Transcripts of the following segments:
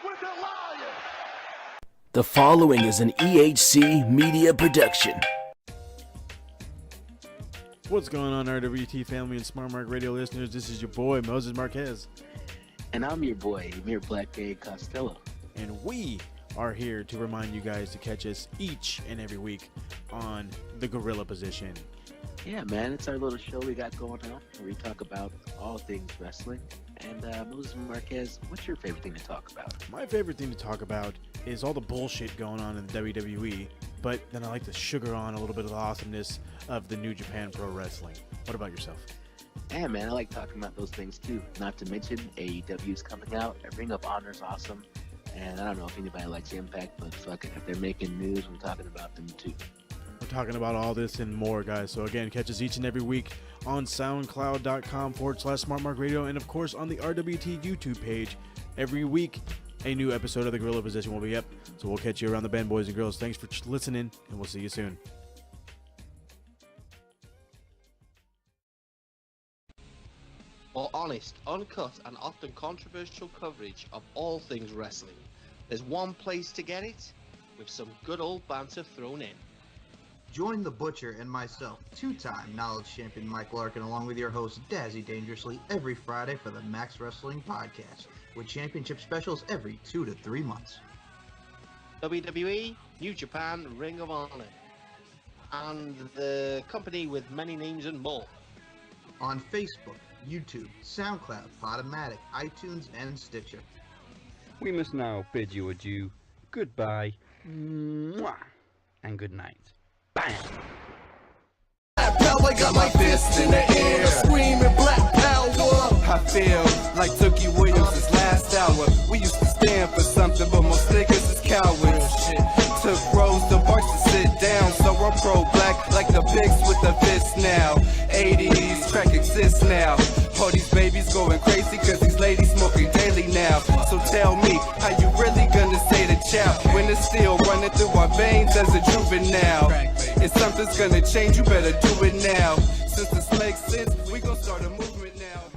with the Lion. The following is an EHC media production. What's going on, RWT family and Smart Mark Radio listeners? This is your boy, Moses Marquez. And I'm your boy, Emir Blackbane Costello. And we are here to remind you guys to catch us each and every week on the Gorilla Position. Yeah, man, it's our little show we got going on where we talk about all things wrestling. And Moses Marquez, what's your favorite thing to talk about? My favorite thing to talk about is all the bullshit going on in the WWE, but then I like to sugar on a little bit of the awesomeness of the New Japan Pro Wrestling. What about yourself? Yeah, man, I like talking about those things too. Not to mention AEW is coming out. Ring of Honor is awesome. And I don't know if anybody likes Impact, but fuck it. If they're making news, we're talking about them too. We're talking about all this and more, guys. So again, catch us each and every week on soundcloud.com/smartmarkradio, and of course on the RWT YouTube page. Every week, a new episode of the Gorilla Position will be up. So we'll catch you around the bend, boys and girls. Thanks for listening, and we'll see you soon. For honest, uncut, and often controversial coverage of all things wrestling, there's one place to get it, with some good old banter thrown in. Join the Butcher and myself, two-time Knowledge Champion Mike Larkin, along with your host Dazzy Dangerously, every Friday for the Max Wrestling Podcast, with championship specials every 2 to 3 months. WWE, New Japan, Ring of Honor, and the company with many names and more. On Facebook, YouTube, SoundCloud, Podomatic, iTunes, and Stitcher. We must now bid you adieu, goodbye, mwah, and good night. Bam! Black power, got my fist in the air, screaming black power. I feel like Tookie Williams' last hour. We used to stand for something, but most niggas is cowards. Took Rosa Parks to sit down, so I'm pro-black like the pigs with the fist now. 80s crack exists now. All these babies going crazy cause these ladies smoking daily now. So tell me, how you really gonna say the chow when it's still running through our veins as a juvenile? If something's gonna change, you better do it now. Since this makes sense, we gon' start a movement now.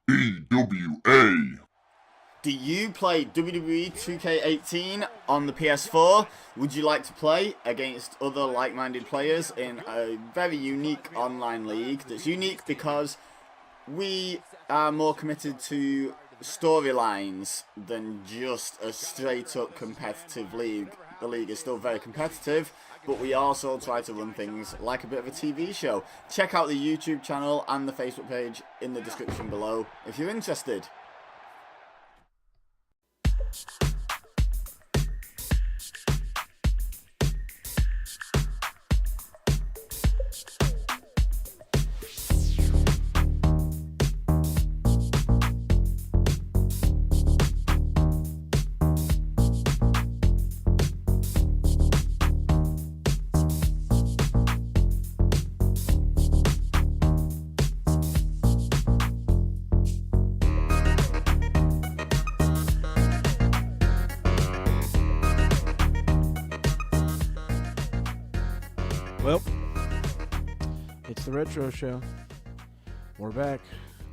EWA. Do you play WWE 2K18 on the PS4? Would you like to play against other like-minded players in a very unique online league that's unique because we are more committed to storylines than just a straight-up competitive league. The league is still very competitive, but we also try to run things like a bit of a TV show. Check out the YouTube channel and the Facebook page in the description below if you're interested. Well, it's the Retro Show. We're back.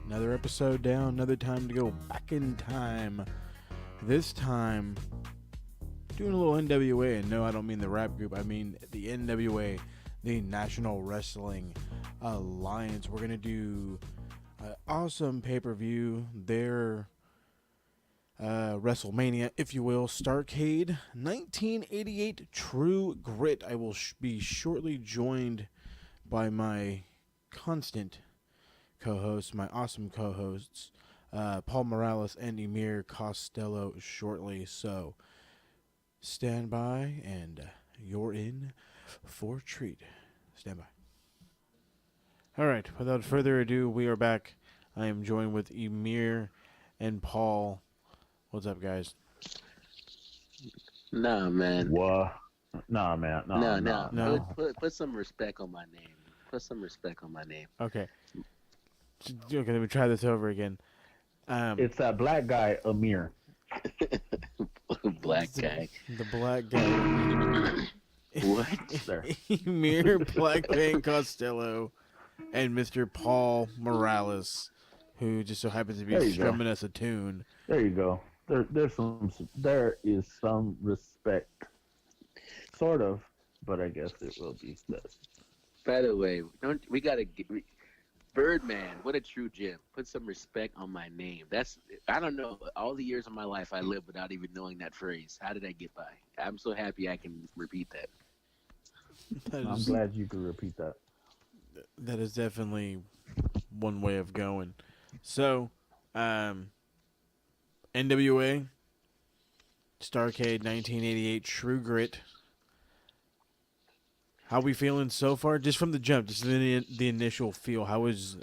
Another episode down, another time to go back in time. This time, doing a little NWA, and no, I don't mean the rap group, I mean the NWA, the National Wrestling Alliance. We're going to do an awesome pay-per-view, their WrestleMania, if you will, STARRCADE 1988 True Grit. I will be shortly joined by my constant co-hosts, my awesome co-hosts, Paul Morales and Emir Costello shortly. So stand by and you're in for a treat. Stand by. All right, without further ado, we are back. I am joined with Emir and Paul. What's up, guys? Nah, man. What? Nah, man. No. Put some respect on my name. Put some respect on my name. Okay. Okay, let me try this over again. It's that black guy, Emir. Black guy. The black guy. What? There. Emir, Blackbane, Costello, and Mr. Paul Morales, who just so happens to be There you strumming us a tune. There you go. There is some respect, sort of, but I guess it will be this. By the way, we gotta get Birdman. What a true gem. Put some respect on my name. I don't know. All the years of my life I lived without even knowing that phrase. How did I get by? I'm so happy I can repeat that. I'm glad you could repeat that. That is definitely one way of going. So, NWA, STARRCADE 1988, True Grit. How we feeling so far? Just from the jump, just the initial feel. How was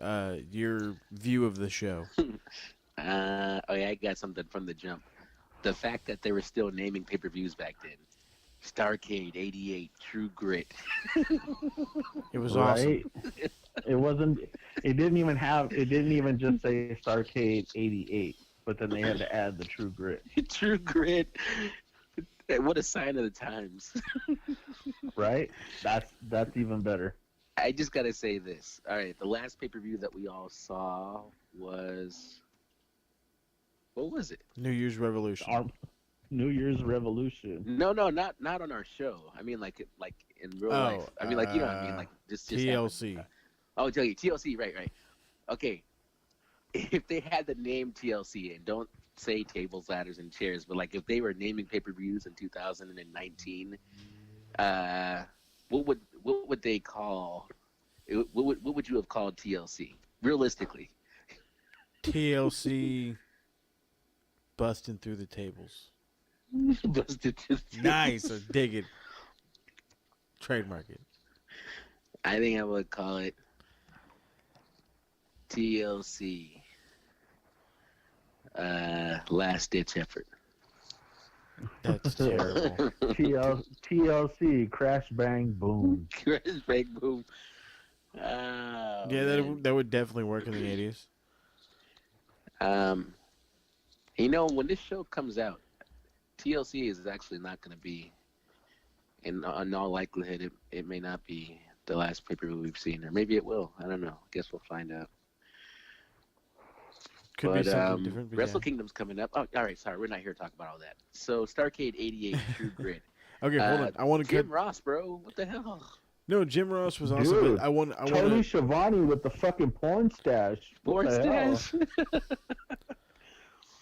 your view of the show? I got something from the jump. The fact that they were still naming pay-per-views back then. STARRCADE 88, True Grit. It was awesome. It wasn't. It didn't even just say STARRCADE 88, but then they had to add the True Grit. True Grit. What a sign of the times. Right? That's even better. I just gotta say this. All right, the last pay-per-view that we all saw was, what was it? New Year's Revolution. New Year's Revolution. No, not on our show. I mean, like in real life. I mean, like, you know what I mean, like just TLC. Happened. Oh, tell you TLC, right. Okay, if they had the name TLC, and don't say tables, ladders, and chairs, but like if they were naming pay-per-views in 2019, what would they call? What would you have called TLC? Realistically, TLC busting through the tables. Busted through the Nice, I dig it. Trademark it. I think I would call it TLC. Last ditch effort. That's terrible. TLC, Crash Bang Boom. Crash Bang Boom. Yeah, that would definitely work in the 80s. You know, when this show comes out, TLC is actually not going to be, in all likelihood, it may not be the last pay-per-view we've seen, or maybe it will. I don't know. I guess we'll find out. Could be something different. Wrestle Kingdom's coming up. Oh, all right. Sorry, we're not here to talk about all that. So, STARRCADE 88, True Grit. Okay, hold on. I want to Jim Ross, bro. What the hell? No, Jim Ross was awesome. Dude, But I want Tony Schiavone with the fucking porn stash. Porn stash.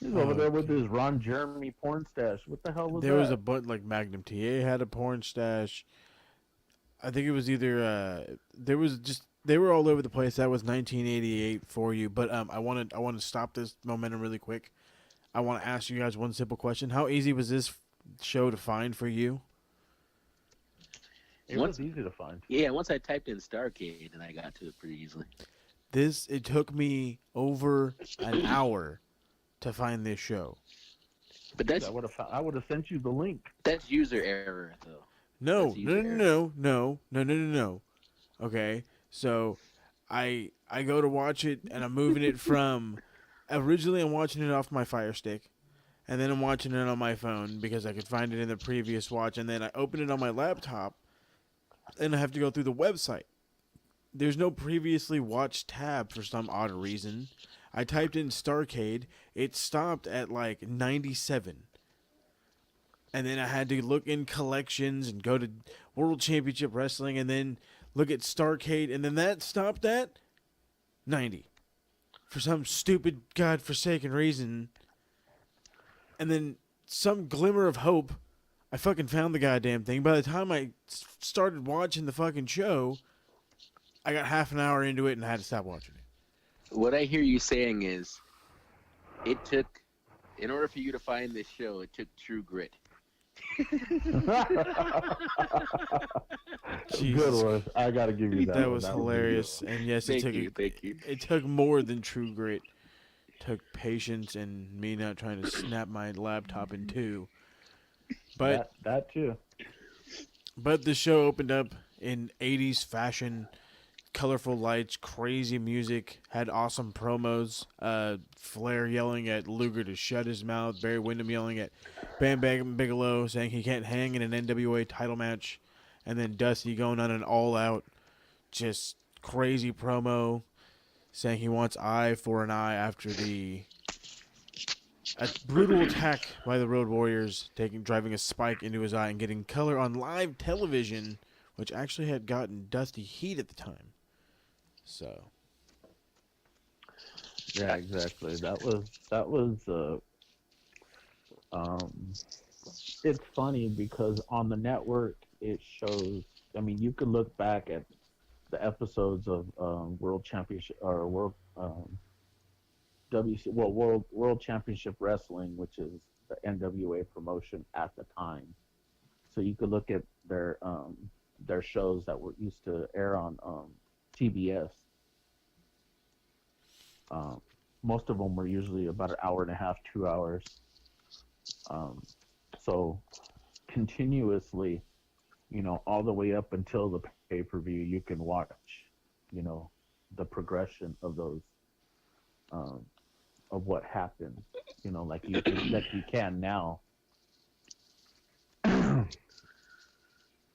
He's over there with his Ron Jeremy porn stash. What the hell was that? There was a bunch, like Magnum TA had a porn stash. I think it was either they were all over the place. That was 1988 for you. But I want to stop this momentum really quick. I want to ask you guys one simple question: how easy was this show to find for you? It was easy to find. Yeah, once I typed in STARRCADE, and I got to it pretty easily. It took me over an hour to find this show. But that's I would have sent you the link. That's user error, though. No. Okay, so I go to watch it, and I'm moving it from. Originally, I'm watching it off my Fire Stick, and then I'm watching it on my phone because I could find it in the previous watch, and then I open it on my laptop, and I have to go through the website. There's no previously watched tab for some odd reason. I typed in STARRCADE. It stopped at like 97. And then I had to look in collections and go to World Championship Wrestling and then look at STARRCADE. And then that stopped at 90. For some stupid, godforsaken reason. And then some glimmer of hope, I fucking found the goddamn thing. By the time I started watching the fucking show, I got half an hour into it and I had to stop watching it. What I hear you saying is, in order for you to find this show, it took True Grit. Jesus. Good one. I gotta give you that. That one. was That was a good hilarious. one. And yes, Thank you. it took more than true grit. It took patience and me not trying to snap my laptop in two. But That too. the show opened up in 80s fashion, colorful lights, crazy music, had awesome promos. Flair yelling at Luger to shut his mouth, Barry Windham yelling at Bam Bam Bigelow saying he can't hang in an NWA title match, and then Dusty going on an all-out, just crazy promo saying he wants eye for an eye after a brutal attack by the Road Warriors, driving a spike into his eye and getting color on live television, which actually had gotten Dusty heat at the time. So, Yeah, exactly. That was it's funny because on the network it shows. I mean, you could look back at the episodes of World Championship or World Championship Wrestling, which is the NWA promotion at the time. So you could look at their shows that were used to air on TBS. Most of them were usually about an hour and a half, 2 hours. So continuously, all the way up until the pay-per-view, you can watch, the progression of those, of what happened, like you can now.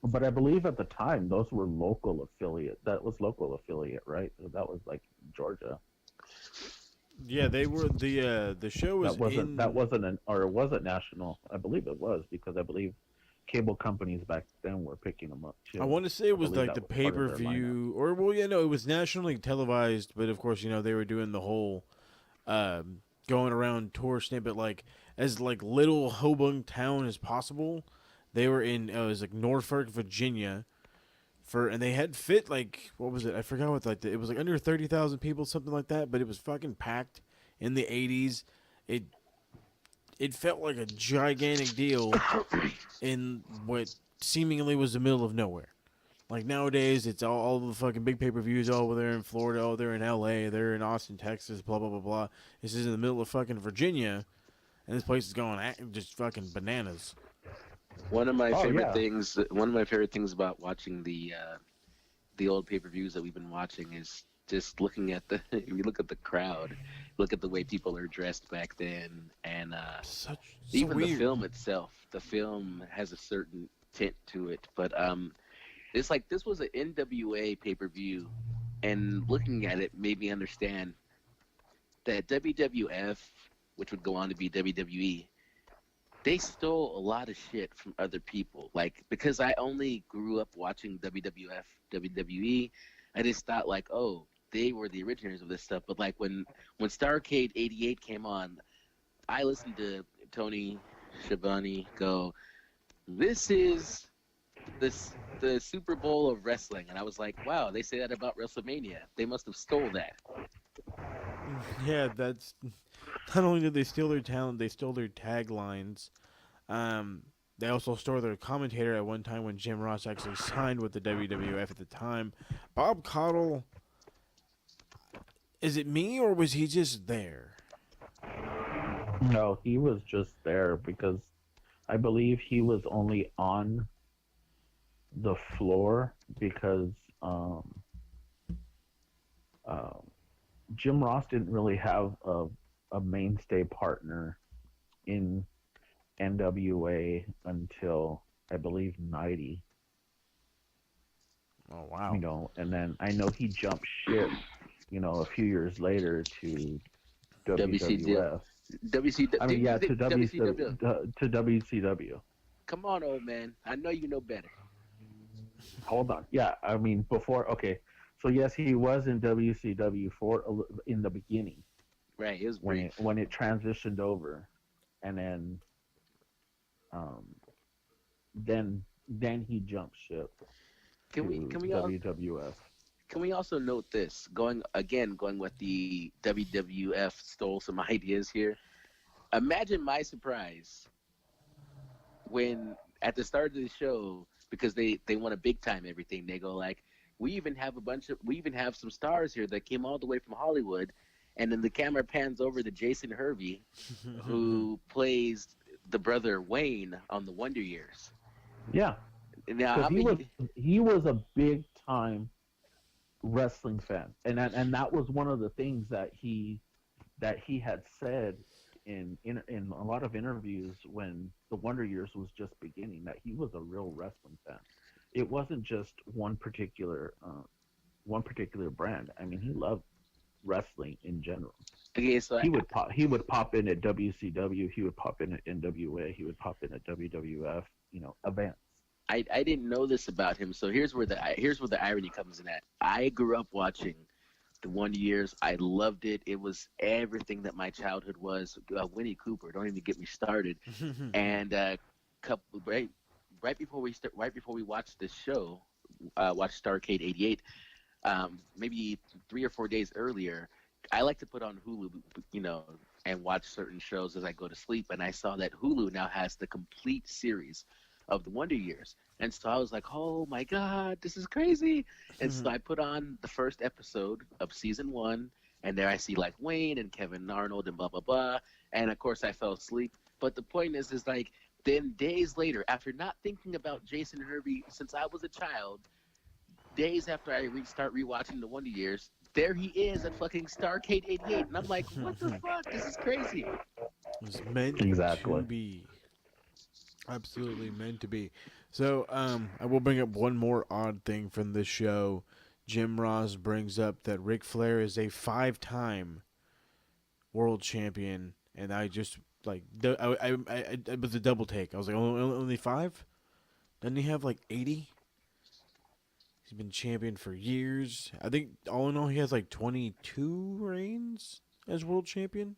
But I believe at the time those were local affiliate. That was local affiliate, right? That was like Georgia. yeah, they were the show was That wasn't national. I believe it was because I believe cable companies back then were picking them up too. I want to say it was believe like that the was part of their pay-per-view, it was nationally televised, but of course, they were doing the whole going around tour snippet, like as like little Hobunk town as possible. They were in it was like Norfolk, Virginia, and they had fit like what was it? I forgot what it was like under 30,000 people, something like that. But it was fucking packed in the 80s. It felt like a gigantic deal in what seemingly was the middle of nowhere. Like nowadays, it's all the fucking big pay-per-views all over there in Florida, all there in L.A., they're in Austin, Texas, blah, blah, blah, blah. This is in the middle of fucking Virginia, and this place is going just fucking bananas. One of my favorite things about watching the old pay-per-views that we've been watching is just looking at if you look at the crowd, look at the way people are dressed back then, and even weird. The film itself. The film has a certain tint to it, but it's like this was an NWA pay-per-view, and looking at it made me understand that WWF, which would go on to be WWE, they stole a lot of shit from other people. Like, because I only grew up watching WWF, WWE, I just thought like, oh, they were the originators of this stuff. But like when STARRCADE 88 came on, I listened to Tony Schiavone go, "This is the Super Bowl of wrestling," and I was like, wow, they say that about WrestleMania. They must have stole that. Yeah, that's not only did they steal their talent, they stole their taglines. They also stole their commentator at one time when Jim Ross actually signed with the WWF at the time. Bob Caudle, is it me or was he just there? No, he was just there because I believe he was only on the floor because Jim Ross didn't really have a mainstay partner in NWA until I believe 90. Oh wow! And then I know he jumped ship, a few years later to WWF. To WCW. Come on, old man. I know you know better. Hold on. Yeah, I mean before. Okay, so yes, he was in WCW in the beginning. Right, it was brief. When it transitioned over, and then he jumped ship. Can we WWF? Can we also note this? Going with the WWF stole some ideas here. Imagine my surprise when at the start of the show, because they want to big time everything, they go like, we even have some stars here that came all the way from Hollywood, and then the camera pans over to Jason Hervey, who plays the brother Wayne on the Wonder Years. Yeah. Now he was a big time wrestling fan, and that was one of the things that he had said in a lot of interviews when the Wonder Years was just beginning, that he was a real wrestling fan. It wasn't just one particular brand. I mean, he loved wrestling in general. Okay, so he would pop in at WCW, he would pop in at NWA, he would pop in at WWF, events. I didn't know this about him, so here's where the irony comes in at. I grew up watching the Wonder Years. I loved it. It was everything that my childhood was. Winnie Cooper, don't even get me started. And right before we watched this show, watched STARRCADE '88, maybe 3 or 4 days earlier, I like to put on Hulu, and watch certain shows as I go to sleep. And I saw that Hulu now has the complete series of the Wonder Years. And so I was like, oh my God, this is crazy. And so I put on the first episode of season 1, and there I see like Wayne and Kevin Arnold and blah, blah, blah. And of course I fell asleep. But the point is like, then days later, after not thinking about Jason Hervey since I was a child, days after I start rewatching the Wonder Years, there he is at fucking STARRCADE '88. And I'm like, what the fuck? This is crazy. It's meant to be. Absolutely meant to be. So, I will bring up one more odd thing from this show. Jim Ross brings up that Ric Flair is a 5-time world champion, and I just like it was a double take. I was like, only 5? Doesn't he have like 80? He's been champion for years. I think all in all, he has like 22 reigns as world champion.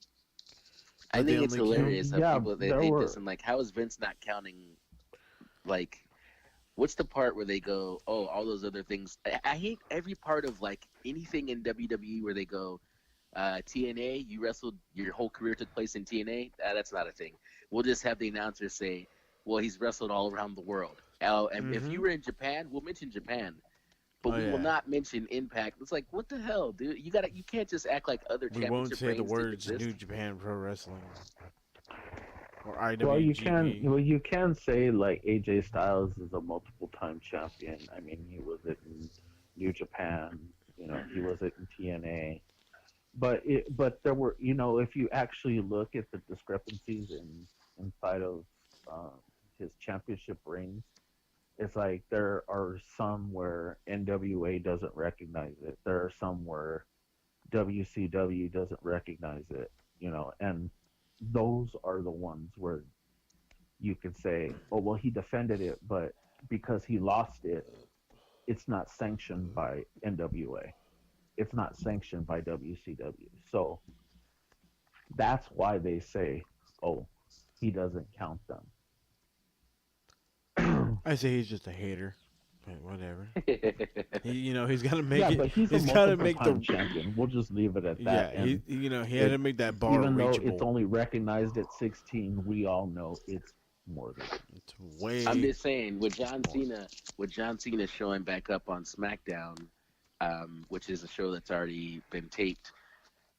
I think it's hilarious how people they this and like, how is Vince not counting? Like, what's the part where they go, oh, all those other things? I hate every part of like anything in WWE where they go, TNA, you wrestled, your whole career took place in TNA. That's not a thing. We'll just have the announcer say, well, he's wrestled all around the world. And if you were in Japan, we'll mention Japan. But we will not mention Impact. It's like, what the hell, dude? You can't just act like other championship. We won't say the words New Japan Pro Wrestling or IWGP. Well, you can say like AJ Styles is a multiple-time champion. I mean, he was it in New Japan. He was it in TNA. But there were, if you actually look at the discrepancies inside of his championship reigns, it's like there are some where NWA doesn't recognize it. There are some where WCW doesn't recognize it, and those are the ones where you could say, oh, well, he defended it, but because he lost it, it's not sanctioned by NWA. It's not sanctioned by WCW. So that's why they say, oh, he doesn't count them. I say he's just a hater. But whatever. He's got to make it. But he's got to make the champion. We'll just leave it at that. Yeah, he had to make that bar even reachable. Though it's only recognized at 16, we all know it's more than. It's way. I'm just saying, with John Cena showing back up on SmackDown, which is a show that's already been taped,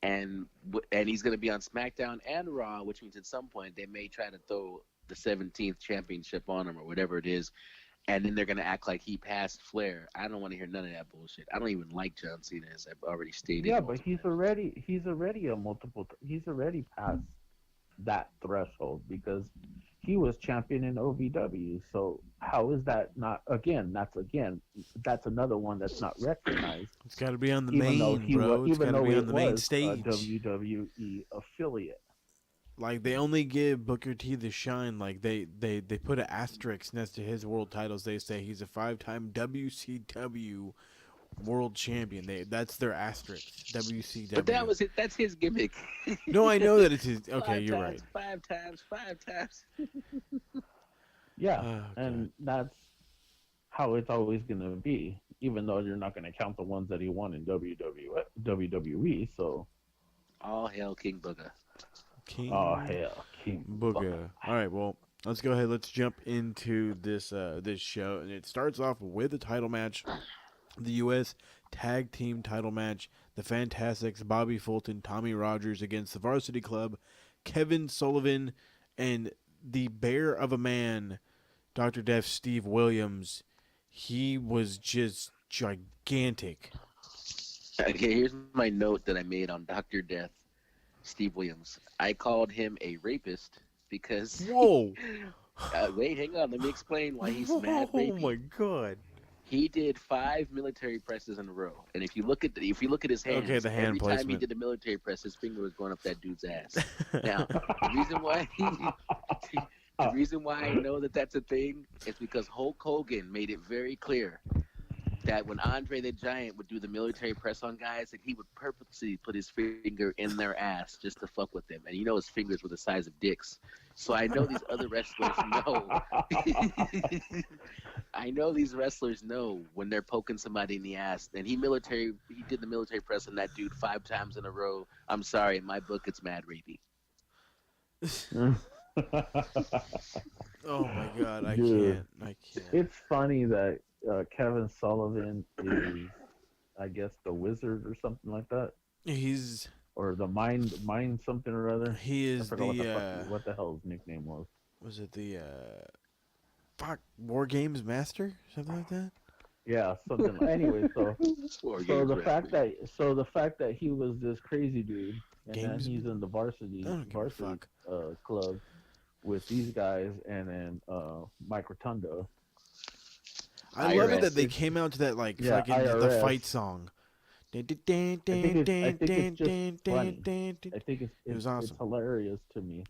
and he's going to be on SmackDown and Raw, which means at some point they may try to throw the 17th championship on him or whatever it is, and then they're going to act like he passed Flair. I don't want to hear none of that bullshit. I don't even like John Cena, as I've already stated. Yeah, but he's already past that threshold because he was champion in OVW. So how is that not? That's another one that's not recognized. It's got to be on the main, bro. It's got to be on the main stage. A WWE affiliate. Like, they only give Booker T the shine. Like, they put an asterisk next to his world titles. They say he's a 5-time WCW world champion. That's their asterisk. WCW. But that was it. That's his gimmick. No, I know that it's his. Okay, you're right. 5 times. Yeah, and that's how it's always going to be, even though you're not going to count the ones that he won in WWE. So, all hail King Booger. King King Booger. All right, well, let's go ahead. Let's jump into this this show, and it starts off with a title match, the U.S. Tag Team Title match. The Fantastics, Bobby Fulton, Tommy Rogers against the Varsity Club, Kevin Sullivan, and the bear of a man, Dr. Death Steve Williams. He was just gigantic. Okay, here's my note that I made on Dr. Death, Steve Williams. I called him a rapist because. Whoa! Wait, hang on. Let me explain why he's mad rapey. Oh my god! He did 5 military presses in a row, and if you look at his hands, okay, the hand every placement. time he did the military press, his finger was going up that dude's ass. Now, the reason why I know that that's a thing is because Hulk Hogan made it very clear that when Andre the Giant would do the military press on guys, that he would purposely put his finger in their ass just to fuck with them. And you know his fingers were the size of dicks. So I know these other wrestlers know. I know these wrestlers know when they're poking somebody in the ass. And he did the military press on that dude 5 times in a row. I'm sorry, in my book, it's mad rapey. Oh my god, I Dude, can't. It's funny that Kevin Sullivan is, I guess, the wizard or something like that. He's or the mind something or other. He is what the hell his nickname was. Was it the War Games Master, something like that? Yeah, something. Anyway, so the fact that he was this crazy dude, and then he's in the varsity club with these guys, and then Mike Rotundo. I love it that they came out to that fucking the fight song. I think it's just funny. I think it was awesome. It's hilarious to me.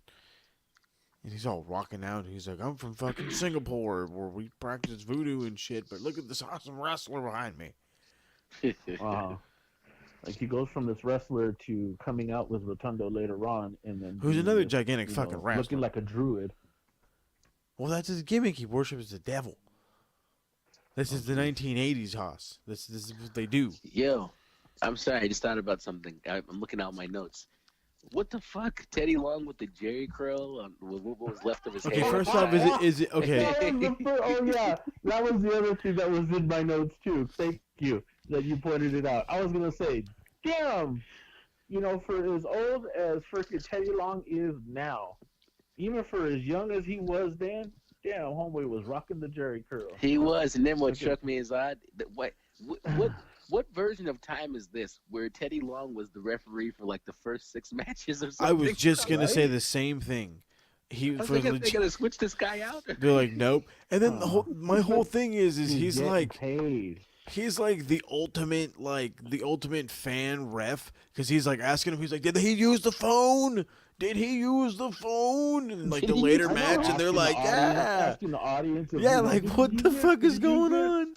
And he's all rocking out. He's like, I'm from fucking Singapore, where we practice voodoo and shit, but look at this awesome wrestler behind me. Like he goes from this wrestler to coming out with Rotundo later on, and then who's another gigantic fucking wrestler, looking like a druid. Well, that's his gimmick. He worships the devil. This is the 1980s, Haas. This is what they do. Yo, I'm sorry. I just thought about something. I'm looking out my notes. What the fuck? Teddy Long with the Jerry curl on what was left of his hair? Okay, first off, is it okay? Oh yeah, that was the other thing that was in my notes too. Thank you that you pointed it out. I was gonna say, damn, for as old as freaking Teddy Long is now, even for as young as he was then, damn, homeboy was rocking the Jerry curl. He was, and then what struck me is what version of time is this where Teddy Long was the referee for like the first 6 matches or something? I was just gonna say the same thing. He was they gonna switch this guy out? They're like, nope. And then my whole thing is he's like paid. He's like the ultimate fan ref, because he's like asking him, he's like, did he use the phone? Did he use the phone? And like the later match, and they're like, asking the audience, like what the fuck is going on?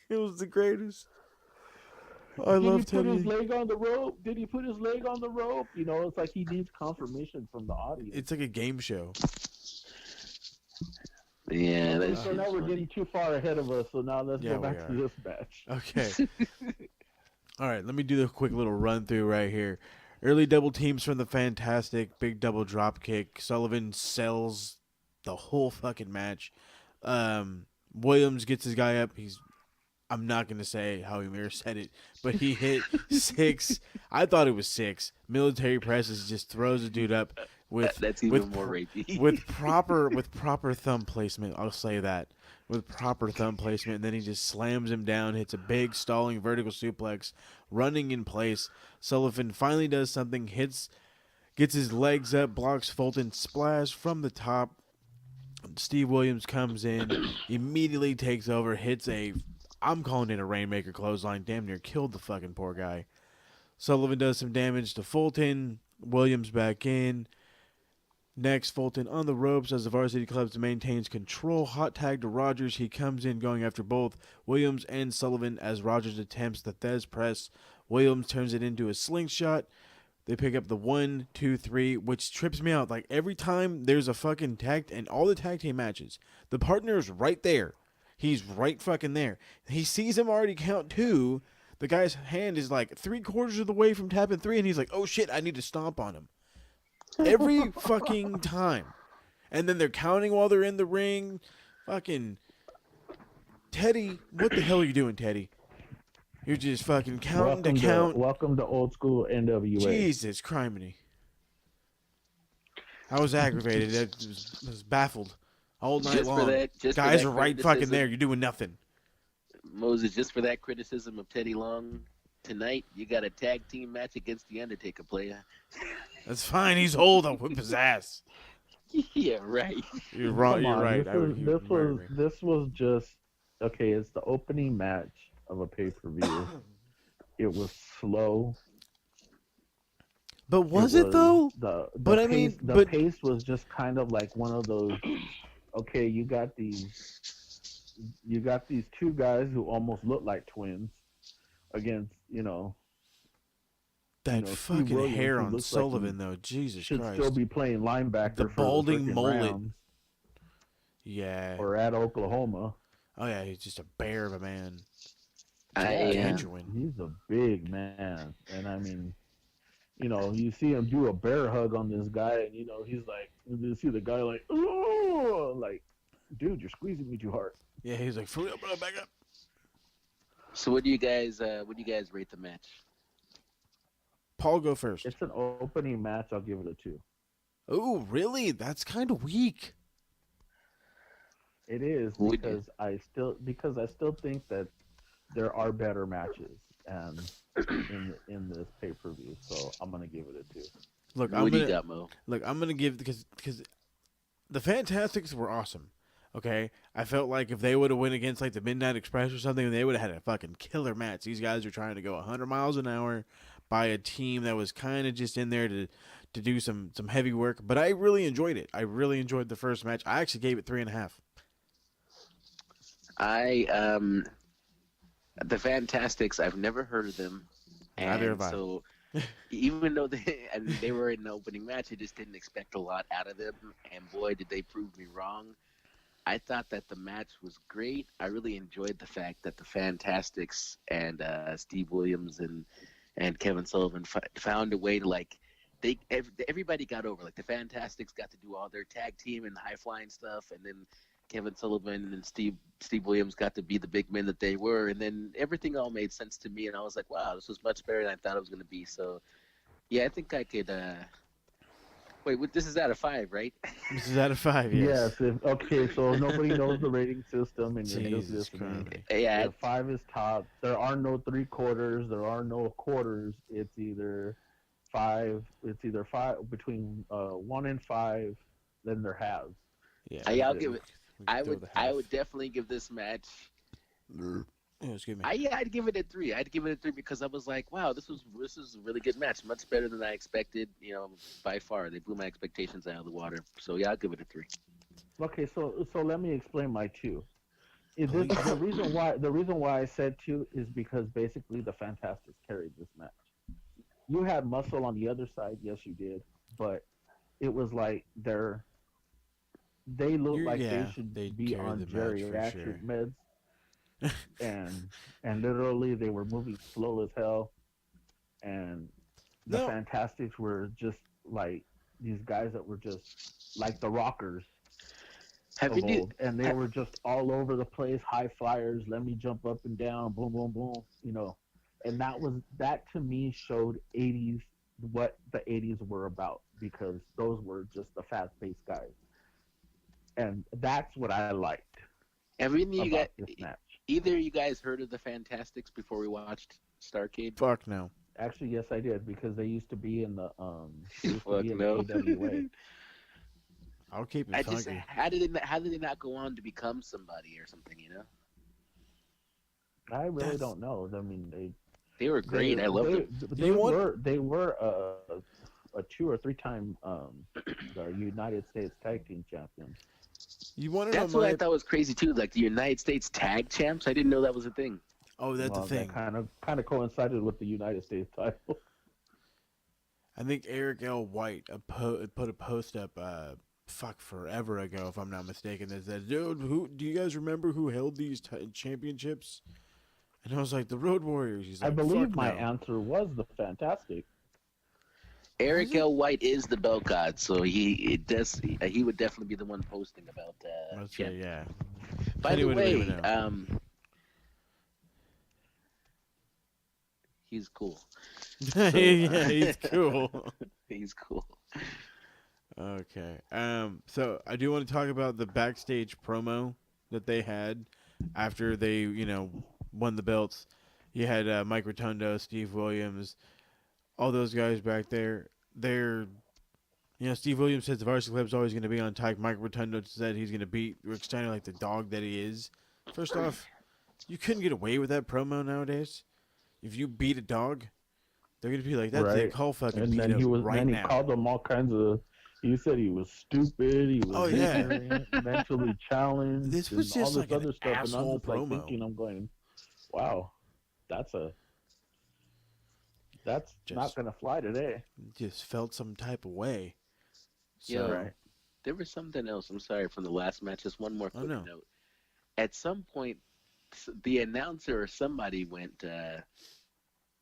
It was the greatest. I love Teddy. Did he put his leg on the rope? Did he put his leg on the rope? It's like he needs confirmation from the audience. It's like a game show. Yeah. So now we're getting too far ahead of us. So now let's go back to this match. Okay. All right. Let me do the quick little run through right here. Early double teams from the Fantastic. Big double drop kick. Sullivan sells the whole fucking match. Williams gets his guy up. I'm not going to say how Emir said it, but he hit 6. I thought it was 6. Military presses, just throws the dude up with that's even more rapey. with proper thumb placement. I'll say that. With proper thumb placement, and then he just slams him down, hits a big stalling vertical suplex, running in place. Sullivan finally does something, gets his legs up, blocks Fulton, splash from the top. Steve Williams comes in, immediately takes over, hits I'm calling it a Rainmaker clothesline. Damn near killed the fucking poor guy. Sullivan does some damage to Fulton. Williams back in. Next, Fulton on the ropes as the Varsity Club maintains control. Hot tag to Rogers. He comes in going after both Williams and Sullivan as Rogers attempts the Thez press. Williams turns it into a slingshot. They pick up the 1, 2, 3, which trips me out. Like every time there's a fucking tag, and all the tag team matches, the partner's right there. He's right fucking there. He sees him already count 2. The guy's hand is like 3/4 of the way from tapping 3, and he's like, oh shit, I need to stomp on him. Every fucking time. And then they're counting while they're in the ring. Fucking Teddy, what the hell are you doing, Teddy? You're just fucking counting to count. Welcome to old school NWA. Jesus criminy. I was aggravated. I was baffled all night Just for long. that- just for Guys that are right fucking criticism. there. You're doing nothing. Moses, just for that criticism of Teddy Long tonight, you got a tag team match against the Undertaker, player. That's fine. He's old. I'll whip his ass. Yeah, right. You're wrong. Come You're on, right. This was just okay. It's the opening match of a pay-per-view. It was slow. But was it though? The pace, pace was just kind of like one of those. Okay, you got these two guys who almost look like twins against that Steve fucking Williams, hair who on looks like he Sullivan though. Jesus should Christ. still be playing linebacker. The for balding frickin' mullet. Rams, Yeah. or at Oklahoma. Oh yeah, he's just a bear of a man. Genuine. He's a big man, and I mean, you see him do a bear hug on this guy, and he's like, you see the guy like, oh, like, dude, you're squeezing me too hard. Yeah, he's like, fully up, back up. So what do you guys rate the match? Paul, go first. It's an opening match. I'll give it a 2. Oh, really? That's kind of weak. It is because I still think that there are better matches and in this pay per view. So I'm gonna give it a 2. Look, What do you got, Mo? Look, I'm gonna give because the Fantastics were awesome. Okay, I felt like if they would have went against like the Midnight Express or something, they would have had a fucking killer match. These guys are trying to go 100 miles an hour by a team that was kind of just in there to do some heavy work. But I really enjoyed it. I really enjoyed the first match. I actually gave it 3.5. The Fantastics, I've never heard of them. Neither have I. So even though they were in the opening match, I just didn't expect a lot out of them. And boy, did they prove me wrong. I thought that the match was great. I really enjoyed the fact that the Fantastics and Steve Williams and Kevin Sullivan found a way to everybody got over. Like the Fantastics got to do all their tag team and high flying stuff, and then Kevin Sullivan and Steve Williams got to be the big men that they were, and then everything all made sense to me, and I was like, wow, this was much better than I thought it was going to be. So, yeah, I think I could. Wait, this is out of 5, right? This is out of 5. Yes. Okay, so nobody knows the rating system, and Jesus Christ. Yeah. 5 is top. There are no 3/4. There are no quarters. It's either 5. It's either 5 between 1 and 5. Then there halves. Yeah. I'll give it. I would definitely give this match. Excuse me. I'd give it a 3. I'd give it a 3 because I was like, wow, this is a really good match, much better than I expected. By far, they blew my expectations out of the water. So yeah, I'll give it a 3. Okay, so let me explain my 2. The reason why I said 2 is because basically the Fantastics carried this match. You had Muscle on the other side, yes, you did, but it was like they look like they should be on geriatric meds. and literally they were moving slow as hell, and the Fantastics were just like these guys that were just like the Rockers of old, and they were just all over the place, high flyers, let me jump up and down, boom boom boom, and that to me showed 80s what the 80s were about, because those were just the fast-paced guys, and that's what I liked. Either you guys heard of the Fantastics before we watched STARRCADE? Fuck no. Actually, yes, I did, because they used to be in the Fuck no. AWA. I'll keep it funky. How did they not go on to become somebody or something? I really don't know. I mean, they were great. I loved them. They were a 2 or 3 time the United States Tag Team Champions. That's what I thought was crazy too. Like the United States Tag Champs. I didn't know that was a thing. Oh, that's a thing. That kind of coincided with the United States title. I think Eric L. White put a post up forever ago, if I'm not mistaken, that said, dude, do you guys remember who held these championships? And I was like, the Road Warriors. He's like, I believe my answer was the Fantastic. Eric L. White is the belt god, so he would definitely be the one posting about. That's right. Yeah. By Kenny the wouldn't way, even know. he's cool. Yeah, he's cool. He's cool. Okay. So I do want to talk about the backstage promo that they had after they, won the belts. You had Mike Rotundo, Steve Williams, all those guys back there. Steve Williams says the Varsity Club's always going to be on top. Mike Rotundo said he's going to beat Rick Steiner like the dog that he is. First off, you couldn't get away with that promo nowadays. If you beat a dog, they're going to be like, that's right. it. Call fucking and beat then up he was, right then now. he called them all kinds of. He said he was stupid. He was ignorant, mentally challenged. This was and all just this like an other stuff. And I'm asshole just like promo. thinking, I'm going, wow, that's not gonna fly today. Just felt some type of way. So, Yeah, there was something else. I'm sorry from the last match. Just one more quick note. At some point, the announcer or somebody went,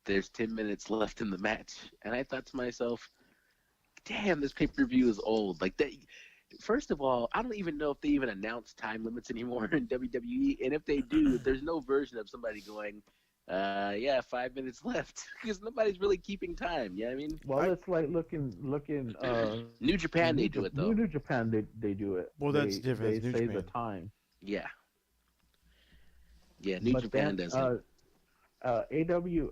"There's 10 minutes left in the match," and I thought to myself, "Damn, this pay-per-view is old." Like that. First of all, I don't even know if they even announce time limits anymore in WWE, and if they do, there's no version of somebody going, 5 minutes left, because nobody's really keeping time. Yeah, I mean, well, it's like looking. New Japan, they do it though. New Japan, they do it. Well, that's different. They say the time. Yeah. Yeah, New Japan doesn't. AWA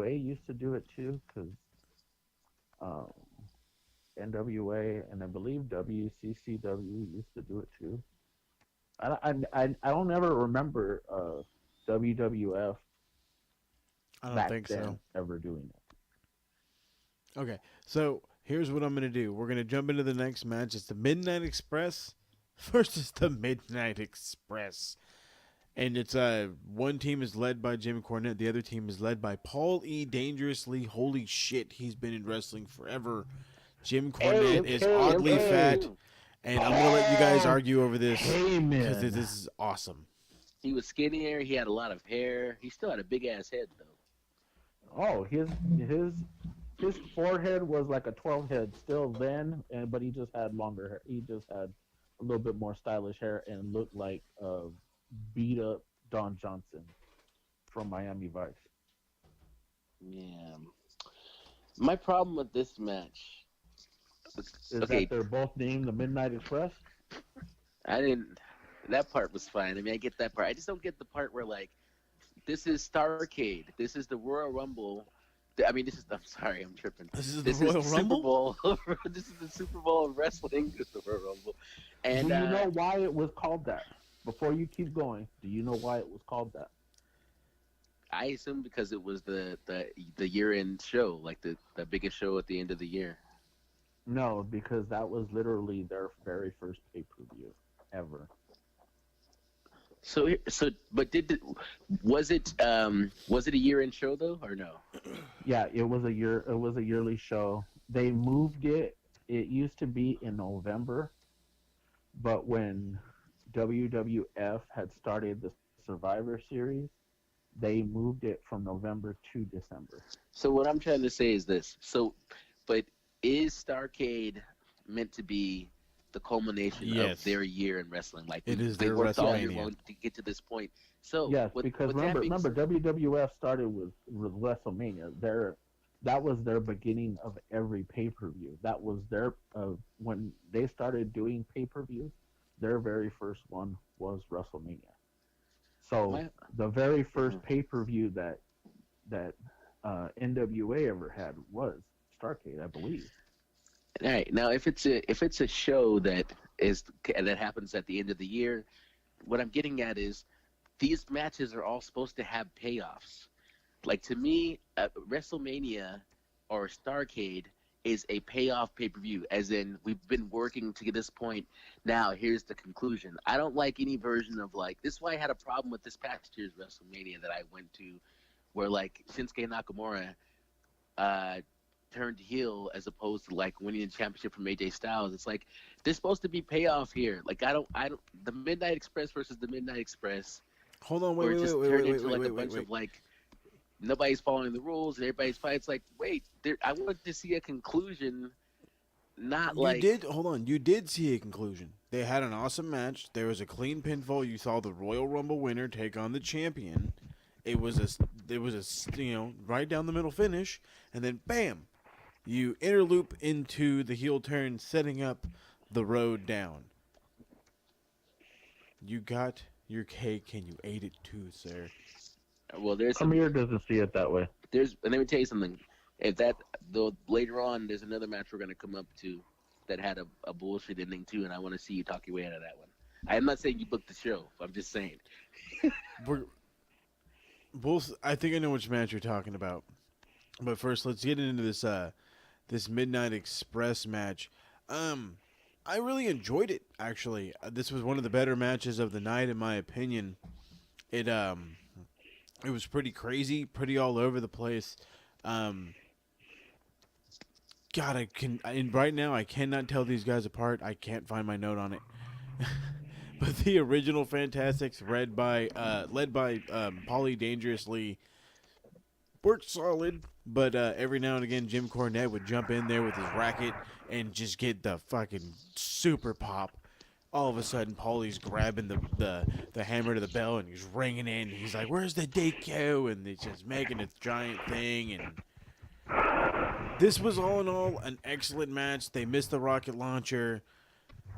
used to do it too, because NWA and I believe WCCW used to do it too. I don't ever remember WWF I don't think so. ever doing it. Okay, so here's what I'm going to do. We're going to jump into the next match. It's the Midnight Express versus the Midnight Express. And it's one team is led by Jim Cornette. The other team is led by Paul E. Dangerously. Holy shit, he's been in wrestling forever. Jim Cornette is oddly fat. And I'm going to let you guys argue over this because this is awesome. He was skinnier. He had a lot of hair. He still had a big-ass head, though. Oh, his forehead was like a 12 head still then, but he just had longer hair. He just had a little bit more stylish hair and looked like beat up Don Johnson from Miami Vice. Yeah. My problem with this match is that they're both named the Midnight Express. That part was fine. I mean, I get that part. I just don't get the part where, like, this is STARRCADE. This is the Royal Rumble. I'm sorry, I'm tripping. This is the Royal Rumble? Super Bowl. This is the Super Bowl of wrestling. It's the Royal Rumble. And, do you know why it was called that? Before you keep going, do you know why it was called that? I assume because it was the year-end show, like the biggest show at the end of the year. No, because that was literally their very first pay-per-view ever. Was it a year-end show though, or no? Yeah, it was a yearly show. They moved it. It used to be in November, but when WWF had started the Survivor Series, they moved it from November to December. So what I'm trying to say is this. But is STARRCADE meant to be the culmination of their year in wrestling? Like it is they their worked all year WrestleMania long to get to this point. So yes, because remember WWF started with WrestleMania. That was their beginning of every pay-per-view. That was their when they started doing pay-per-views. Their very first one was WrestleMania. So the very first pay-per-view that NWA ever had was STARRCADE, I believe. All right. Now, if it's a show that happens at the end of the year, what I'm getting at is these matches are all supposed to have payoffs. Like, to me, WrestleMania or STARRCADE is a payoff pay-per-view, as in we've been working to get this point. Now, here's the conclusion. I don't like any version of, like, this is why I had a problem with this past year's WrestleMania that I went to, where, like, Shinsuke Nakamura turned heel as opposed to, like, winning the championship from AJ Styles. It's like, there's supposed to be payoff here. Like, I don't, the Midnight Express versus the Midnight Express. Hold on, wait. nobody's following the rules, and everybody's fighting. It's like, wait, I wanted to see a conclusion, not like. You did see a conclusion. They had an awesome match. There was a clean pinfall. You saw the Royal Rumble winner take on the champion. It was a right down the middle finish, and then bam, you interloop into the heel turn, setting up the road down. You got your cake and you ate it too, sir. Well, there's Emir doesn't see it that way. and let me tell you something. Later on, there's another match we're gonna come up to that had a bullshit ending too, and I want to see you talk your way out of that one. I'm not saying you booked the show. I'm just saying. I think I know which match you're talking about. But first, let's get into this Midnight Express match. I really enjoyed it, actually. This was one of the better matches of the night, in my opinion. It was pretty crazy, pretty all over the place. God, right now I cannot tell these guys apart. I can't find my note on it. But the original Fantastics, led by Paulie Dangerously, worked solid. But every now and again, Jim Cornette would jump in there with his racket and just get the fucking super pop. All of a sudden, Paulie's grabbing the hammer to the bell and he's ringing in. He's like, "Where's the DQ?" And he's just making a giant thing. And this was all in all an excellent match. They missed the rocket launcher.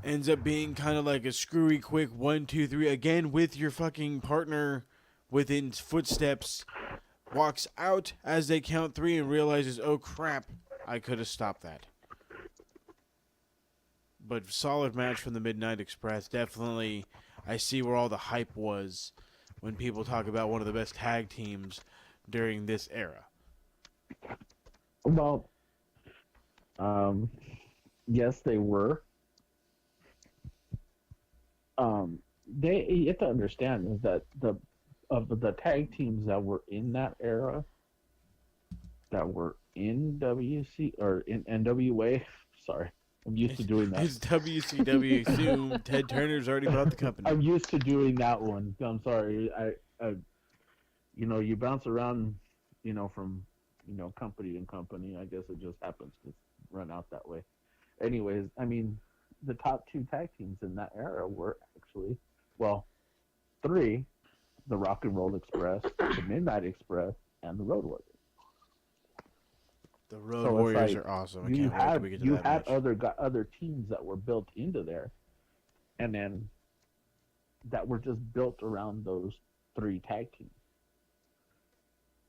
Ends up being kind of like a screwy quick 1, 2, 3 again with your fucking partner within footsteps. Walks out as they count 3 and realizes, oh crap, I could have stopped that. But solid match from the Midnight Express. Definitely, I see where all the hype was when people talk about one of the best tag teams during this era. Well, yes, they were. You have to understand is that the tag teams that were in that era, that were in WC or in NWA. Sorry, I'm used to doing that. It's WCW. Soon, Ted Turner's already bought the company. I'm used to doing that one. I'm sorry. I you bounce around, from company to company. I guess it just happens to run out that way. Anyways, I mean, the top 2 tag teams in that era were actually, 3, the Rock and Roll Express, the Midnight Express, and the Road Warriors. The Road Warriors are awesome. I can't wait till we get to that match. Other teams that were built into there, and then that were just built around those 3 tag teams.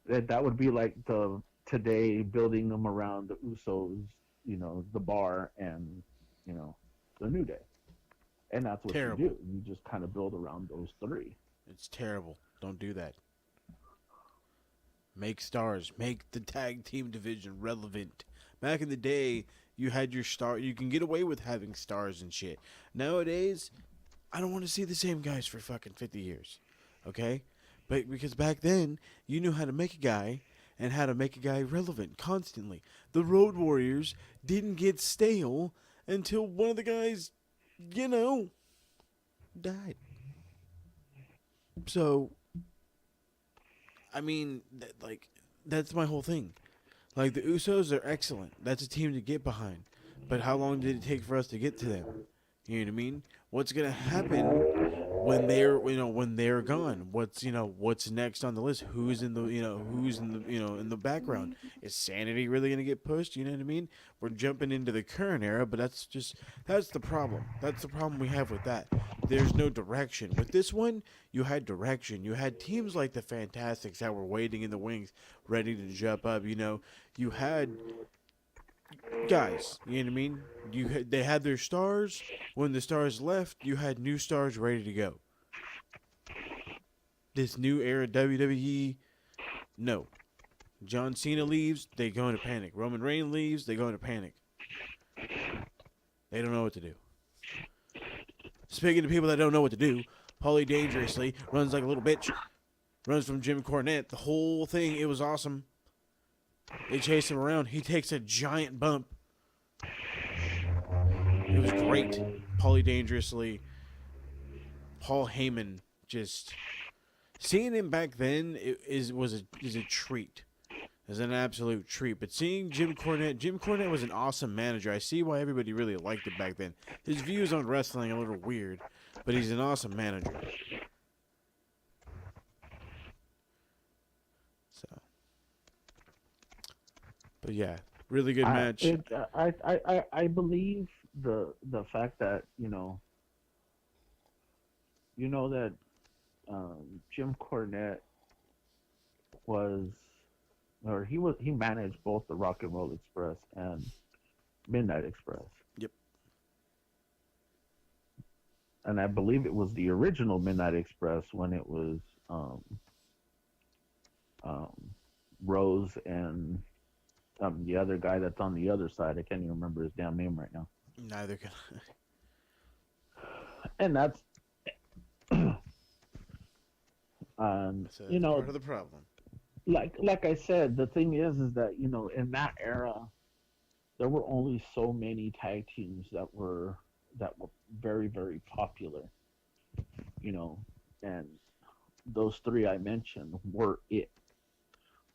That would be like today building them around the Usos, the Bar, and the New Day. And that's what you do. You just kind of build around those 3. It's terrible. Don't do that. Make stars. Make the tag team division relevant. Back in the day, you had your star. You can get away with having stars and shit. Nowadays, I don't want to see the same guys for fucking 50 years. Okay? But because back then, you knew how to make a guy and how to make a guy relevant constantly. The Road Warriors didn't get stale until one of the guys, died. So, I mean, that's my whole thing. Like, the Usos are excellent. That's a team to get behind. But how long did it take for us to get to them? You know what I mean? What's gonna happen when they're gone? What's next on the list? Who's in the background? Is Sanity really gonna get pushed? You know what I mean? We're jumping into the current era, but that's the problem. That's the problem we have with that. There's no direction. With this one, you had direction. You had teams like the Fantastics that were waiting in the wings, ready to jump up. You had guys, you know what I mean? They had their stars. When the stars left, you had new stars ready to go. This new era WWE, no. John Cena leaves, they go into panic. Roman Reigns leaves, they go into panic. They don't know what to do. Speaking of people that don't know what to do, Paulie Dangerously runs like a little bitch. Runs from Jim Cornette. The whole thing, it was awesome. They chase him around. He takes a giant bump. It was great. Paulie Dangerously. Paul Heyman just seeing him back then is a treat. Is an absolute treat. But seeing Jim Cornette was an awesome manager. I see why everybody really liked it back then. His views on wrestling are a little weird, but he's an awesome manager. So, but yeah, really good match. I believe the fact that that Jim Cornette he managed both the Rock and Roll Express and Midnight Express. Yep. And I believe it was the original Midnight Express when it was Rose and the other guy that's on the other side. I can't even remember his damn name right now. Neither can And that's part of the problem. Like I said, the thing is that in that era, there were only so many tag teams that were very, very popular, and those three I mentioned were it.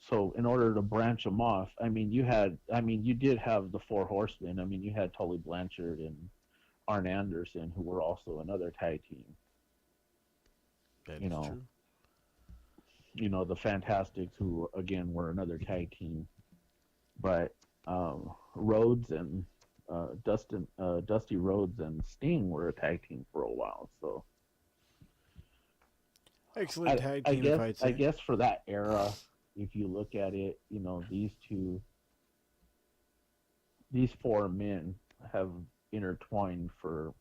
So in order to branch them off, you did have the Four Horsemen. You had Tully Blanchard and Arn Anderson, who were also another tag team. That is true. The Fantastics, who again were another tag team, but Rhodes and Dusty Rhodes and Sting were a tag team for a while. So excellent tag team fights. I guess for that era, if you look at it, these four men have intertwined for